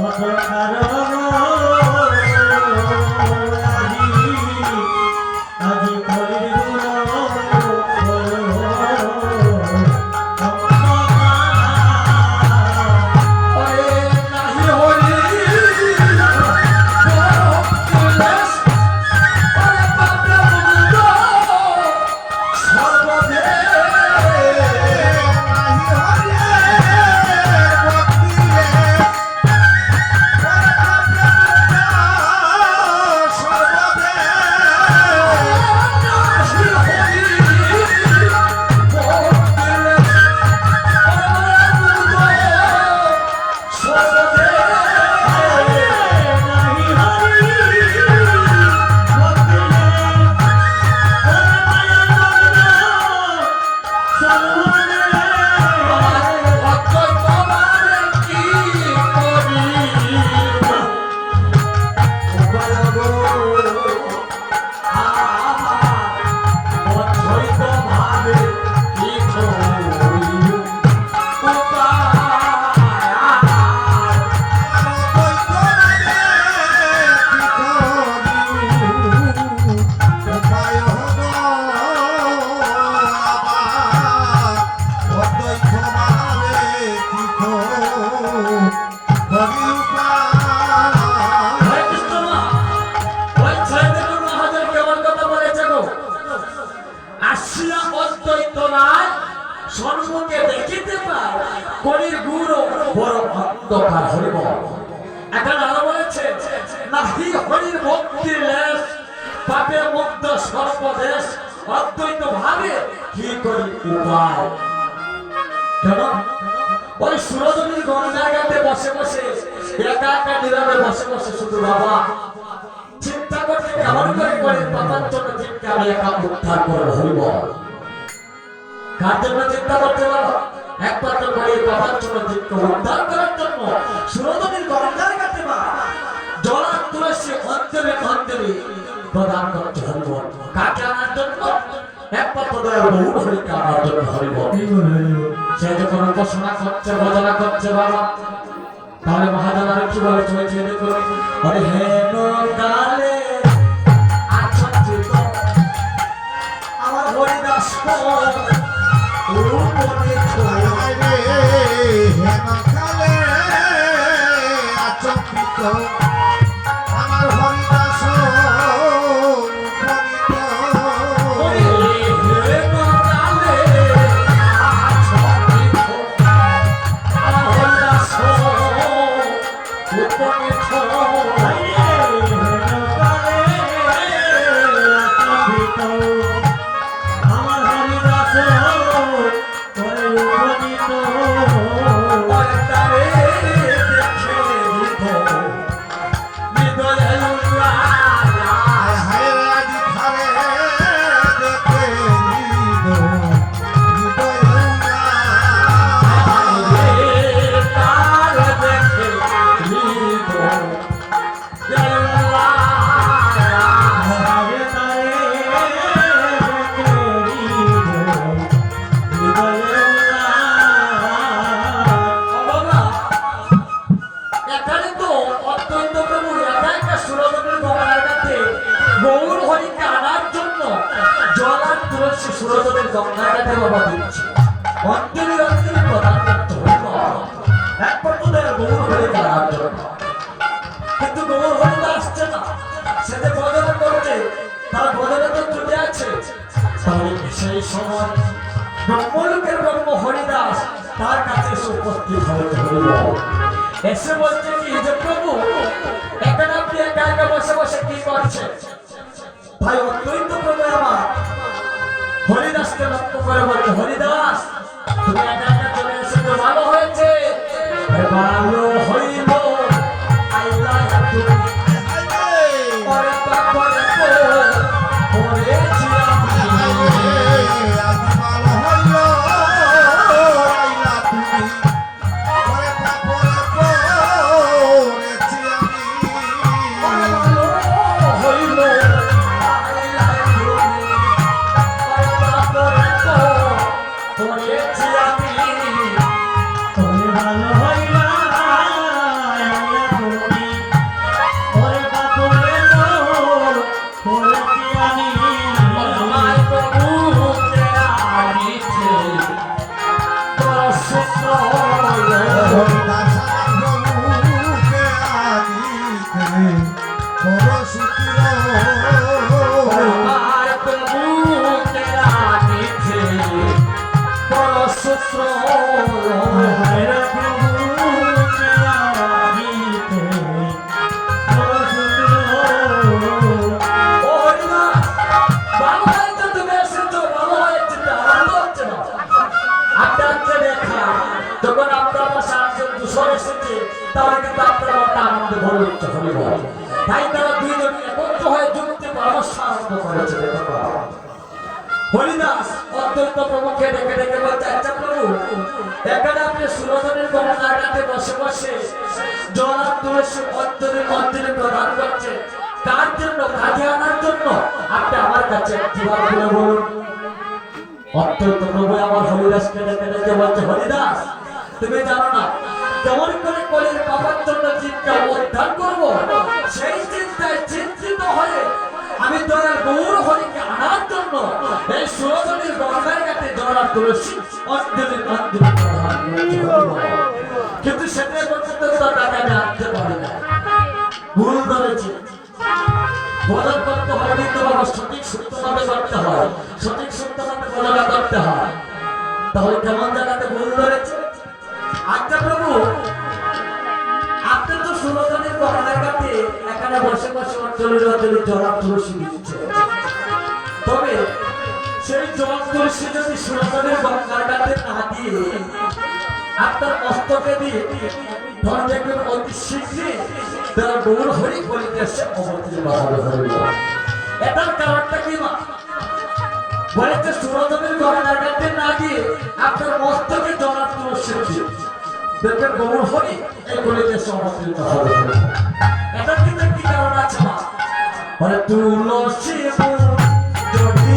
Oh, আসিয়া অদ্বৈত রায় সম্মুখে দেখিতে পায় কলির গুরু বড় অন্ধকার হইব। এখন আরো বলেছে নাহি হরির ভক্তির লেশ পাপে মুক্ত সর্বদেশ অদ্বৈত ভাবে কি করি উপায়। কেন ওই সুরধনীর গঙ্গার ঘাটে বসে বসে একা একা নীরবে বসে বসে শুধু বাবা চিন্তা করতে কেমন করে করে পাতার জন্য জীবকে আমি একা উদ্ধার করে হইব। কার জন্য চিন্তা করতে পারো? একমাত্র করে পাতার জন্য জীবকে উদ্ধার করার জন্য সুরধনীর গঙ্গার ঘাটে বা জলার তুলসী অন্তরে অন্তরে প্রদান করতে হইব। কাকে আনার জন্য? একমাত্র দয়াল বহু হরিকে আনার জন্য হইব। সে যখন উপাসনা করছে ভজনা করছে বাবা তাহলে মহাজনারা কি বলে তুমি চিন্তা করো আরে হেন কালে আচ্ছাদিত আমার হরিদাস উপরে রে হেমকালে আচম্বিত আমার হরিদাস সুরধনীর গঙ্গার ঘাটে বাবা দিচ্ছে অন্তরে অন্তরে প্রদান করতে হইব একমাত্র দয়াল গৌর হরিকে আনার জন্য। কিন্তু গৌর হরিটা আসছে না, সে যে বদনা করছে তার বদনা তো চলে আছে। তাহলে সেই সময় ব্রহ্মলোকের ব্রহ্ম হরিদাস তার কাছে এসে উপস্থিত হতে হইব। এসে বলছে কি যে প্রভু এখানে আপনি একা একা বসে বসে কি করছেন? ভাই অদ্বৈত প্রভু আমার হরিদাসকে লক্ষ্য করে বলছে হরিদাস তুমি একা একা চলে এসেছো ভালো হয়েছে ভালো হইল আল্লাহ তুমি পরে তারপরে পড়েছি হরিদাস অত্যন্ত প্রমুখে ডেকে ডেকে বলছে আচ্ছা প্রভু এখানে আপনি সুরধনীর গঙ্গার ঘাটে বসে বসে জলার তুলসী অন্তরে মন্দিরে প্রদান করছে কার জন্য? কাজে আনার জন্য। আপনি আমার কাছে কিভাবে বলে বলুন। অত্যন্ত প্রভু আমার হরিদাসকে ডেকে ডেকে বলছে হরিদাস তুমি জানো না কেমন করে কলির পাপার জন্য জীবকে উদ্ধার করবো সেই চিন্তায় চিন্তিত হয়ে আমি দয়াল গৌর হরিকে আনার জন্য এই সুরধনীর গঙ্গার ঘাটে জলার তুলসী অন্তরে মন্দিরে প্রদান করছি। কিন্তু সেটাই পর্যন্ত তাকে আমি আনতে পারি না, ভুল ধরেছি। বদল করতে হয় কিন্তু সঠিক সূত্রভাবে করতে হয়। সঠিক সত্যকে গণনা করতে হয়। তাহলে কেমন জায়গাতে ভুল ধরেছে? আচ্ছা প্রভু, আপনি তো সুরজনের গণনার কাছে এখানে বসে বসে অঞ্চলের জলা তুলসী দিচ্ছে, তবে সেই জল তুলসী যদি সুরজনের গঙ্গার কাছে না দিয়ে আপনার মস্তকে দিয়ে ধরে দেখবেন অতি শীঘ্রই তারা গৌর হরি বলিতেছে অবতীর্ণ হবে হরি। এটার কারণটা কি মা? বলেছে সুরজনের গঙ্গার কাছে না দিয়ে আপনার মস্তকে জলা তুলসী দিয়ে দেখবেন গৌর হরি এই বলিতেছে অবতীর্ণ হবে হরি। এটার কিন্তু একটি কারণ আছে মা, বলে তুলসী যদি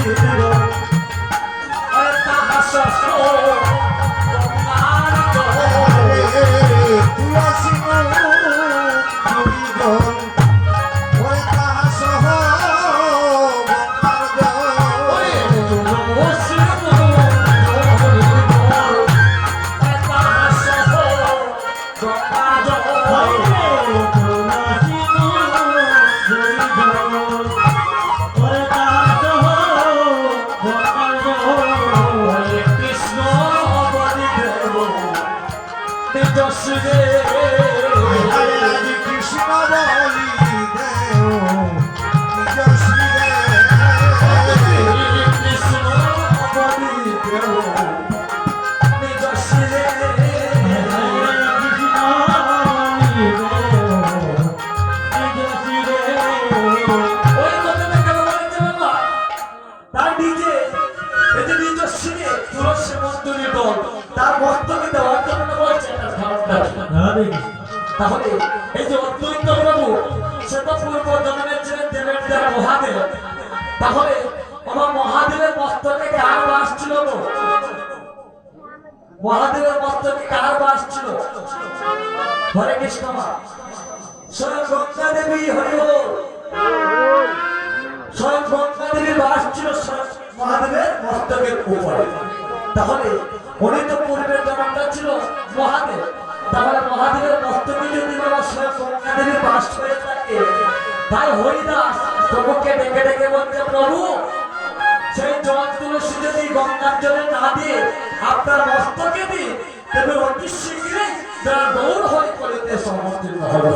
তাহলে এই যে অদ্বৈত প্রভু সে তো পূর্ব জন্মের ছিলেন দেবের দেব মহাদেব। তাহলে আমার মহাদেবের মস্তকে কার বাস ছিল? মহাদেবের মস্তকে কার বাস ছিল? হরে কৃষ্ণ মা, স্বয়ং গঙ্গা দেবী হরি বল। স্বয়ং গঙ্গা দেবীর বাস ছিল মহাদেবের মস্তকের উপরে। তাহলে উনি তো পূর্বের জন্মটা ছিল মহাদেব। তাহলে মহাদেবের মস্তকে যদি বাবা স্বয়ং গঙ্গা দেবীর বাস হয়ে থাকে, তাই হরিদাস প্রভুকে ডেকে ডেকে বলছে, প্রভু সেই জল তুলসী যদি গঙ্গার জলে না দিয়ে আপনার মস্তকে দিই, তবে অতি শীঘ্রই যারা দৌড় হয়ে করিতে সমর্থিত হবে।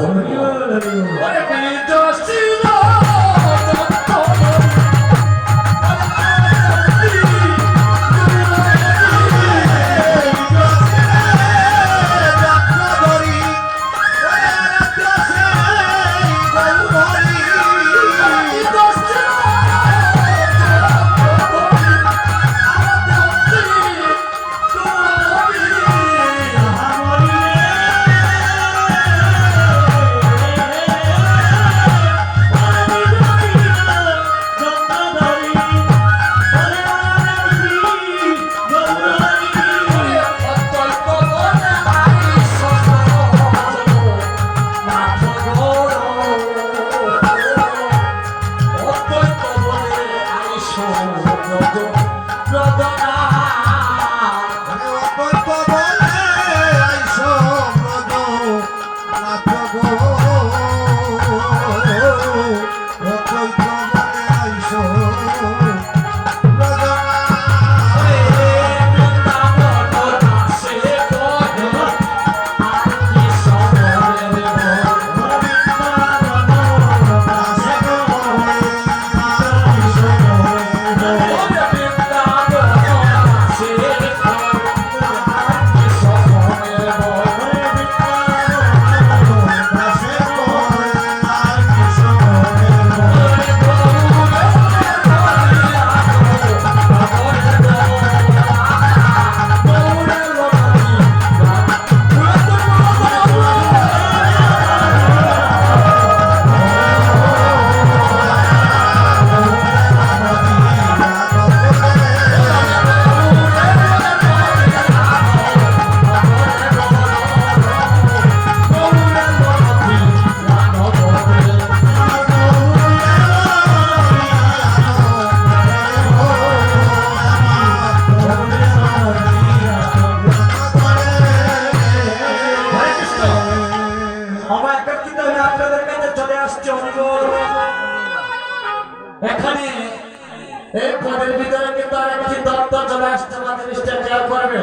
এই পদের ভিতরে কিন্তু আরেকটি দপ্তর চলে আসছে, মা জিনিসটা খেয়াল করবে।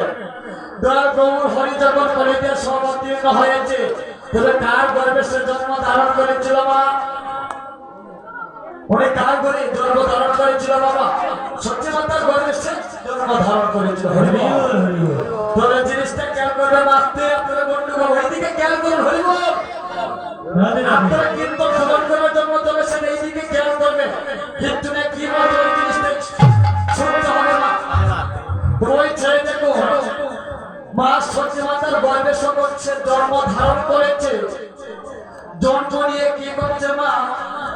দয়াল গৌর হরি যখন কলিতে সব অবতীর্ণ হয়েছে, তবে কার গর্ভে সে জন্ম ধারণ করেছিল মা? উনি কার গর্ভে জন্ম ধারণ করেছিল বাবা? সত্যি মাতার গর্ভে সে জন্ম ধারণ করেছিল। তবে জিনিসটা খেয়াল করবে, মাসতে আপনারা বন্ধুগণ ওইদিকে খেয়াল করুন। হরিবল আপনারা কিন্তু খবর করার জন্য তবে সে এইদিকে খেয়াল করবে, কিন্তু না কি বলছে ওই জিনিসটা শুনতে হবে না। ওই ছেড়ে দেখো, মা সত্যি মাতার গর্ভে সে জন্ম ধারণ করেছে। জন্ম নিয়ে কি করছে মা?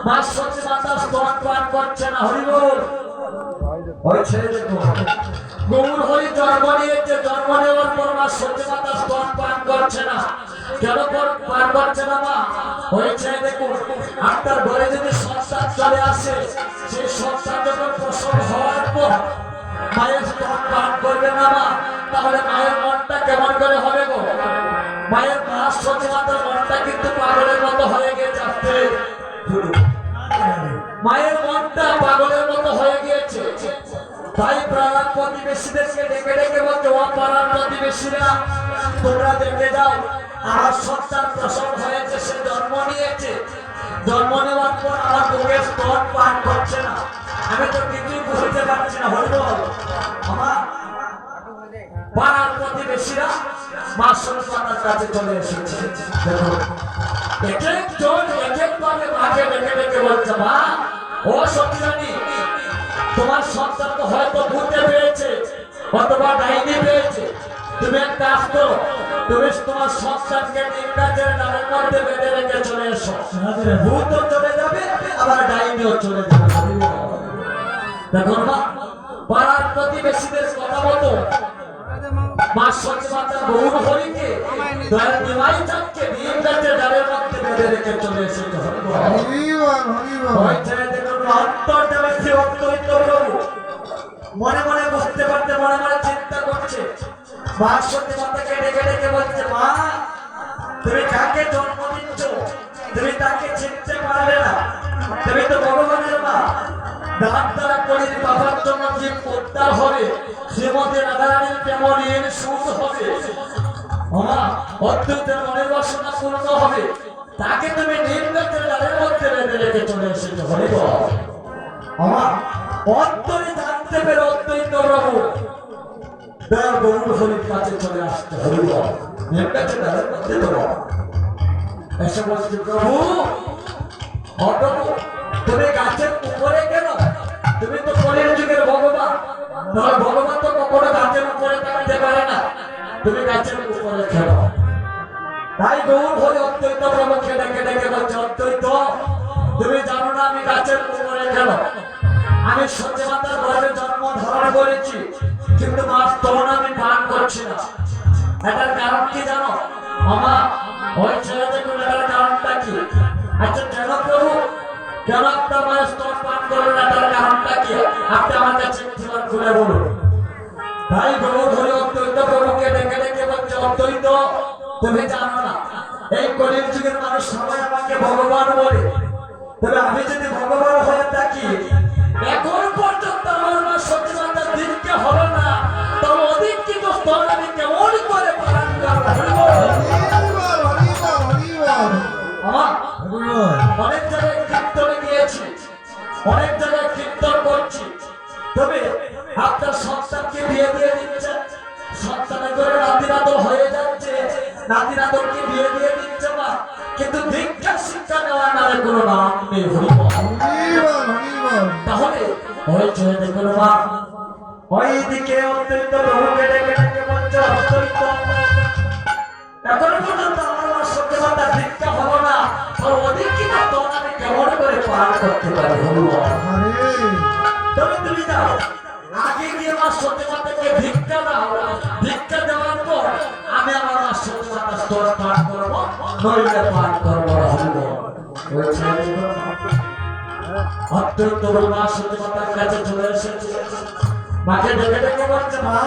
মা সত্যি মাতার স্তন পান করছে না। হরিবল ওই ছেড়ে দেখো, গৌর হরি জন্ম নিয়েছে, জন্ম নেওয়ার পর মা সত্যি মাতা স্তন পান করছে না। কেন পান করছে না মা? ওই ছেড়ে দেখো, আপনার ঘরে যদি সন্তান চলে আসে, সেই সন্তান যখন প্রসব হওয়ার পর মায়ের স্তন পান করবে না মা, তাহলে মায়ের মনটা কেমন করে হবে গো? মায়ের মা সত্যি মাতার মনটা কিন্তু পাগলের মতো হয়ে গেছে। আসতে মায়ের মনটা পাগলের মতো হয়ে গিয়েছে। তাই পাড়ার প্রতিবেশীদেরকে ডেকে ডেকে বলছে, ও পাড়ার প্রতিবেশীরা তোমরা দেখে যাও, আমার সন্তান প্রসব হয়েছে, সে জন্ম নিয়েছে। জন্ম নেওয়ার পর আমার বুকের স্তন পান করছে না, আমি তো কিছুই বুঝতে পারছি না। হরিবল আমার পাড়ার প্রতিবেশীরা মা সন্তানের কাছে চলে এসেছে। দেখো এক একজন এক এক ভাবে মাকে ডেকে ডেকে বলছে, মা ও সত্যি তোমার সন্তান তো হয়তো ভূতে পেয়েছে অথবা ডাইনি পেয়েছে। তুমি এক কাজ করো, তুমি তোমার সন্তানকে নির্গাজের ডালের মধ্যে বেঁধে রেখে চলে এসো। ভূতও চলে যাবে, আবার ডাইনিও চলে যাবে। দেখুন মা, পাড়ার প্রতিবেশীদের কথা মতো মা সত্যি মাতা গৌর হরিকে দয়াল নিমাই চাঁদকে নির্গাজের ডালের মধ্যে বেঁধে রেখে চলে এসেছে। মনে মনে বুঝতে পারতে, মনে মনে চিন্তা করছে। মা সত্যি মাতাকে ডেকে ডেকে বলছে, মা তুমি কাকে জন্ম দিচ্ছ? তুমি তাকে চিনতে পারবে না, তুমি তো ভগবানের মা। দাঁত দ্বারা কলির বাবার জন্য যে উদ্ধার হবে, শ্রীমতী রাধারানীর কেমন সুখ হবে, অদ্বৈতের মনের বাসনা পূর্ণ হবে। তাকে তুমি নির্গাতের ডালের মধ্যে বেঁধে রেখে চলে এসেছো। হরিবল আমার অন্তরে জানতে পেরে অদ্বৈত প্রভু দয়াল গৌর হরির কাছে চলে আসতে। হরিবল নির্গাতের ডালের মধ্যে দেবো এসে বলছে, প্রভু তুমি গাছের উপরে কেন? তুমি তো কলির যুগের ভগবান, ভগবান তো কখনো গাছের উপরে থাকতে পারে না, তুমি গাছের উপরে কেন? তাই গৌর হরি অদ্বৈত প্রভুকে ডেকে ডেকে বলছে, অদ্বৈত তুমি জানো না আমি গাছের উপরে কেন? আমি সত্যি মাতার গর্ভে জন্ম ধারণ করেছি, কিন্তু মা স্তন আমি পান করছি না। এটার কারণ কি জানো? আমা ওই ছেলে দেখুন, এটার কারণটা কি? আচ্ছা কেন প্রভু, কেন আপনার মায়ের স্তন পান করলেন? এটার কারণটা কি? আপনি আমার কাছে খুলে বলুন। তাই গৌর হরি অদ্বৈত প্রভুকে ডেকে ডেকে বলছে, অদ্বৈত তুমি জানো না এই কলির যুগের মানুষ সবাই আমাকে ভগবান বলে, তবে আমি যদি ভগবান হয়ে থাকি, এখন পর্যন্ত আমার মা সত্যি মাতার দিনকে হলো না, তবে অধিকৃত স্তন আমি কেমন করে পালন করবো? অনেক জায়গায় কীর্তনে গিয়েছি, অনেক জায়গায় কীর্তন করছি, তবে আপনার সন্তানকে বিয়ে দিয়ে দিচ্ছেন, সন্তানের করে নাতিনাতন হয়ে যাচ্ছে, নাতিনাতনকে বিয়ে দিয়ে দিচ্ছে মা, কিন্তু দীক্ষা শিক্ষা নেওয়ার নামে কোনো নাম নেই। তাহলে ওই ছেলে দেখুন মা, ওই দিকে অত্যন্ত প্রভুকে ডেকে ডেকে বলছে, অত্যন্ত এখনো পর্যন্ত আমার মা সত্যি মাতা দীক্ষা হলো না, আর অধিকৃত স্তন আমি কেমন করে পালন করতে পারি? তবে তুমি যাও আগে গিয়ে মা সত্যি মাতাকে ভিক্ষা দাও, ভিক্ষা দেওয়ার পর আমি আমার মা সত্যি মাতার স্তন পান করবো, নইলে পান করবো। অত্যন্ত মা সত্যি মাতার কাছে চলে এসেছে, মাকে ডেকে ডেকে বলছে, মা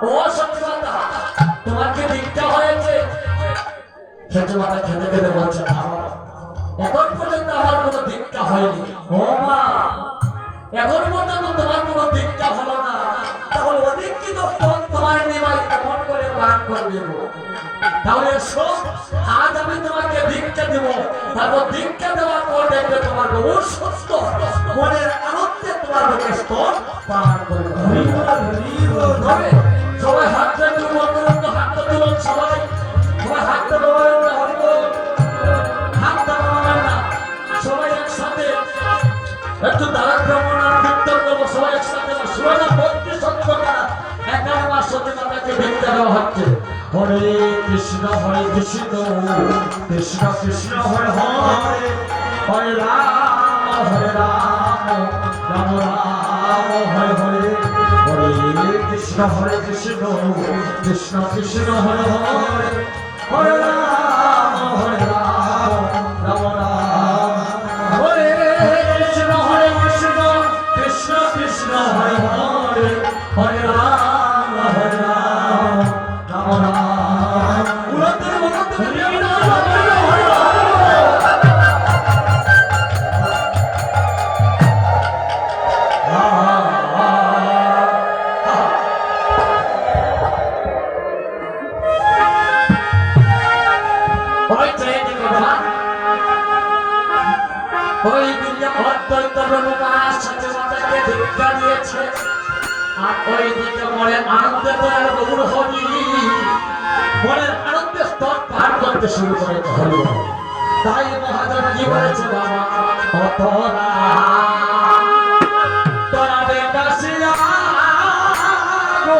ও সত্যি মাতা তোমার কি দীক্ষা হয়েছে? সত্যি মাতা খেতে খেতে বলছে, এখন পর্যন্ত আমার কোনো দীক্ষা হয়নি। ও মা এখন পর্যন্ত তোমার কোনো দিকটা ভালো না, তাহলে অধিকৃত ফল তোমার নেবাই কেমন করে প্রাণ করে দেব। তাহলে এসো, আজ আমি তোমাকে দীক্ষা দেব, তারপর দীক্ষা দেওয়ার পর দেখবে তোমার বহু সুস্থ মনের আনন্দে তোমার মুখে স্তর পান করে দেবে। সবাই হাতটা তুলুন, হাতটা তুলুন, সবাই সবাই হাতটা দেওয়া হরি বল, হাতটা নামাবেন না, সবাই একসাথে একটু দাঁড়া ভ্রমণ আর কীর্তন করবো, সবাই একসাথে সুরানা ভক্তি সত্যতা একার মাস সত্যি তাদেরকে ভিক্ষা দেওয়া হচ্ছে। হরে কৃষ্ণ কৃষ্ণ কৃষ্ণ হরে হরে, হরে রাম রাম রাম হরে হরে, হরে কৃষ্ণ কৃষ্ণ কৃষ্ণ হরে হরে, হরে রাম রাম রাম হরে কৃষ্ণ কৃষ্ণ কৃষ্ণ হরে হরে, হরে রাম রাম রাম। উড়াতে উড়াতে ওই দিকে অদ্বৈত ব্রহ্মার সাথে মাতাকে ভিক্ষা দিয়েছে, আর ওই দিকে মনের আনন্দে দয়াল গৌর হরি মনের আনন্দে স্তর পার করতে শুরু করেছে হরি। তাই মহাজন কি বলেছে, বাবা তোরা তোরা রে কাশিয়া গো,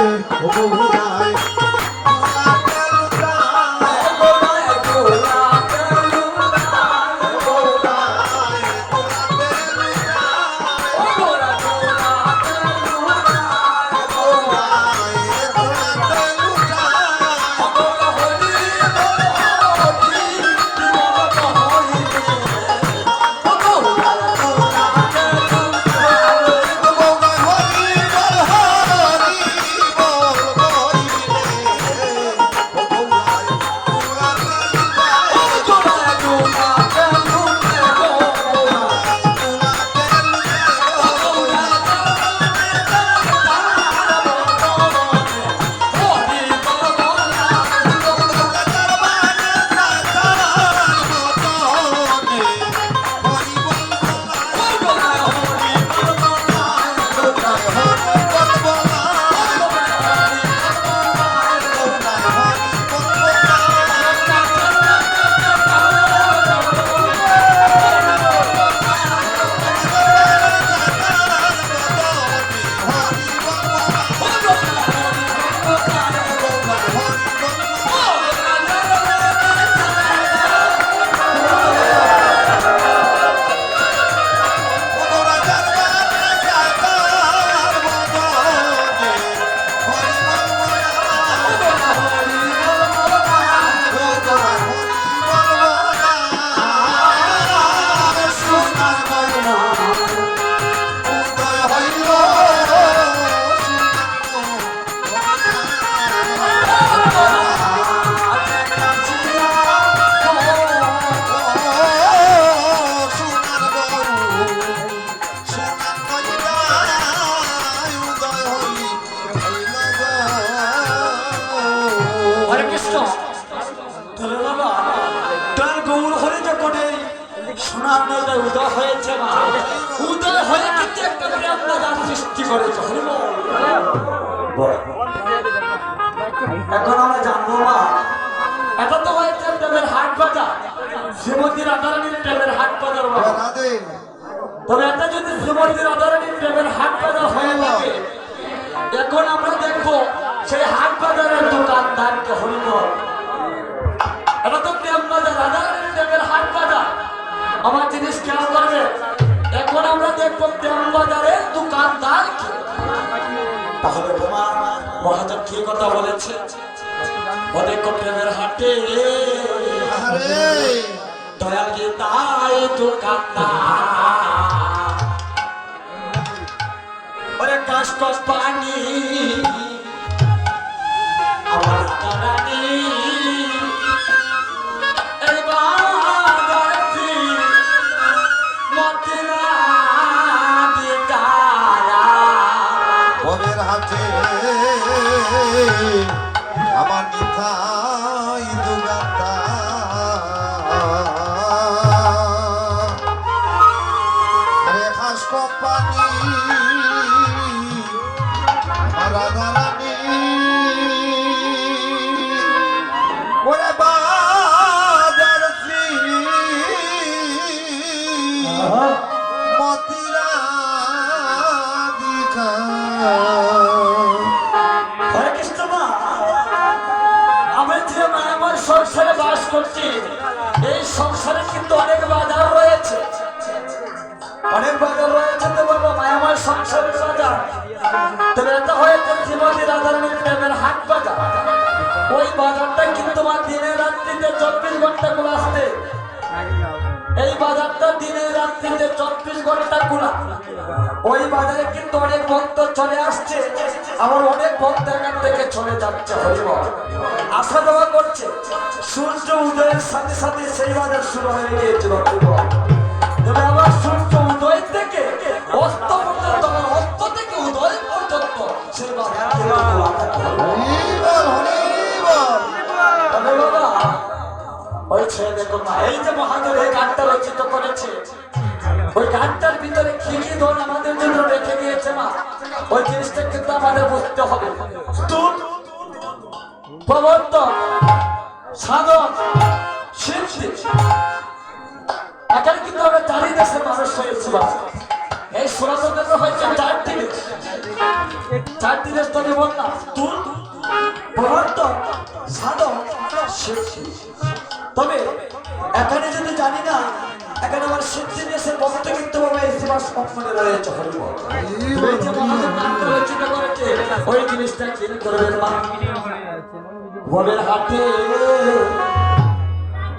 ও গোলায় উদয় হয়েছে মা, উদয় হয়ে কিন্তু একটা প্রেম বাজার সৃষ্টি করেছে। এখন আমরা জানবো মা, এটা তো হয়েছে প্রেমের হাট বাজার, শ্রীমতী রাধারানীর প্রেমের হাট বাজার। তবে এটা যদি শ্রীমতী রাধারানীর প্রেমের হাট বাজার হয়ে থাকে, এখন আমরা দেখবো সেই হাট বাজারের দোকানদারকে হইব। এটা তো প্রেম বাজার, রাধারানীর প্রেমের হাট বাজার। আমার জিনিস খেয়াল করবে, এখন আমরা দেখবো প্রেম বাজারের দোকানদার কে। তাহলে তোমার মহাজন কি কথা বলেছে, অনেক প্রেমের হাটে দয়াল গীতায় দোকানদার, ওরে কাশ কস পানি আমার রানী আমার নিতাই দুগাতা আরে খাস কোম্পানি রাধারানী ওরে বাজার শ্রী মতিরা দিখা। সংসারে বাস করছি, এই সংসারে কিন্তু অনেক বাজার রয়েছে, অনেক বাজার রয়েছে। তো বলবো মায়াময় সংসারের বাজার, তবে এটা হয়েছে শ্রীমতী রাধারানীর প্রেমের হাট বাজার। ওই বাজারটা কিন্তু আমার দিনে রাত্রিতে 24 ঘন্টা খোলা আসতে, এই বাজারটা দিনে রাত্রিতে 24 ঘন্টা খোলা। ওই বাজারে কিন্তু অনেক ভক্ত চলে আসছে, আবার অনেক ভক্ত এখান থেকে চলে যাচ্ছে। হইব আসা যাওয়া করছে, সূর্য উদয়ের সাথে সাথে সেই বাজার শুরু হয়ে গিয়েছিল। তবে আবার সূর্য উদয় থেকে অস্ত পর্যন্ত, অস্ত থেকে উদয় পর্যন্ত সেই বাজার ওই ছেলে দেখো মা, এই যে মহাজন এই গানটা রচিত করেছে, ওই গানটার ভিতরে কি কি ধন আমাদের জন্য রেখে গিয়েছে মা, ওই জিনিসটা কিন্তু আমাদের বুঝতে হবে। প্রবর্তন, সাধন, সিদ্ধি, এখানে কিন্তু আমরা চারি দেশের মানুষ হয়েছি। এই এই সনাতনের হয়েছে চারটি দেশ তোকে বললাম তুল প্রবর্তন সাধক সিদ্ধি। তবে এখানে যদি জানি না এখানে আমার সিদ্ধি দেশের ভক্ত কিন্তু বাবা ইতিহাস সম্মানে রয়েছে হরিবল। এই যে মহাজন নাট্য রচনা করেছে ওই জিনিসটা কি করবেন মা বলের হাতে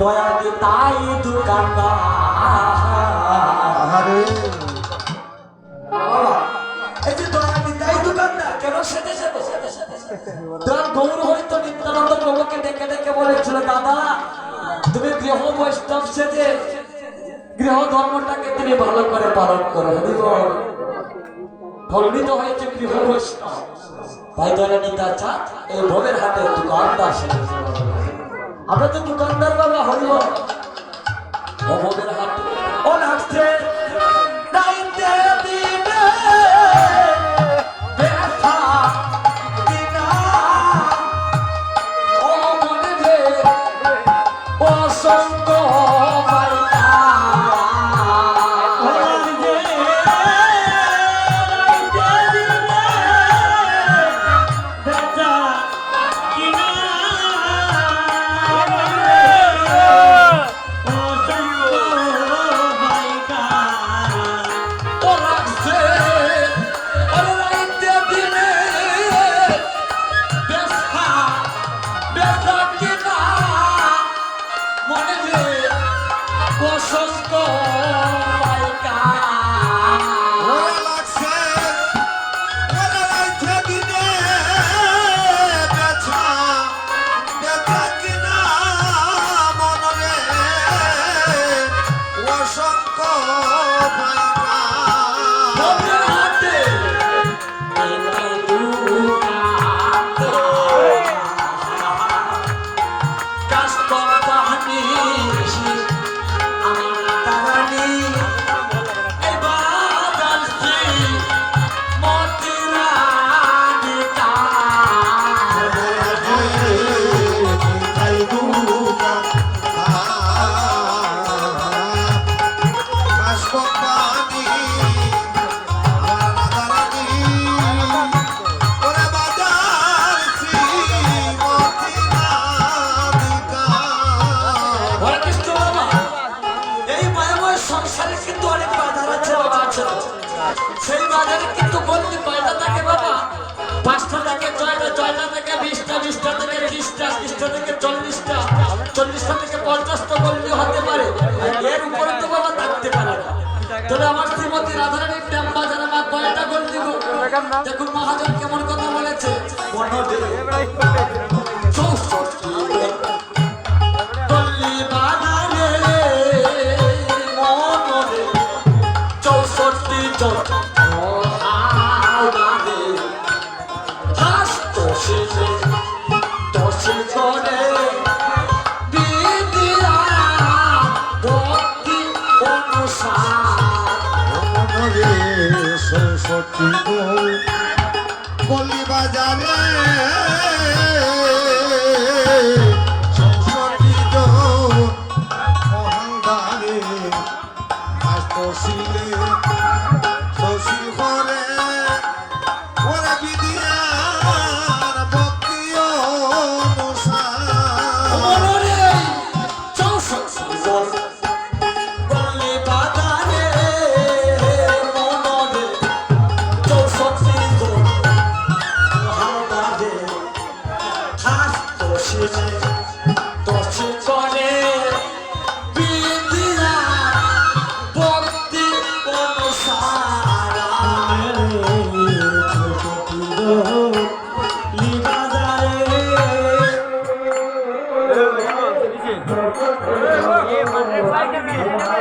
দয়া দি তাই দোকানদার। এই যে দয়া দি তাই দোকানদার কেন সেটে তোমার গৌর হরিত নিত্যানন্দ প্রভুকে ডেকে ডেকে বলেছিল দাদা তুমি গৃহ বৈষ্ণব সেজে গৃহ ধর্মটাকে তুমি ভালো করে পালন করো। ফলিত হয়েছে গৃহ বৈষ্ণব তাই দয়া নিতা চা এই ভোগের হাটে দোকানদার সেজে। আমরা তো দোকানদার বাবা হইব ভোগের হাটে ও লাগছে রাইতে দিনে ব্যথা দিনা ও মনে রে অসংখ্য সেই বাজারে কিন্তু গল্লি কয়টা থাকে বাবা 5টা থেকে 6টা 6টা থেকে 20টা 20টা থেকে 30টা 30টা থেকে 40টা 40টা থেকে 50টা গল্লি হতে পারে এর উপরে তো বাবা থাকতে পারে না। তবে আমার শ্রীমতী রাধারানীর ড্যাম বাজারে মা কয়টা গল্লি গো দেখুন মহাজন কেমন কথা বলেছে গল্লি বাজারে মনে 64 জন গলি বাজারে মহাঙ্গারে আসিলে শশী ঘরে ওরে বিদিয়ার ভক্তি ये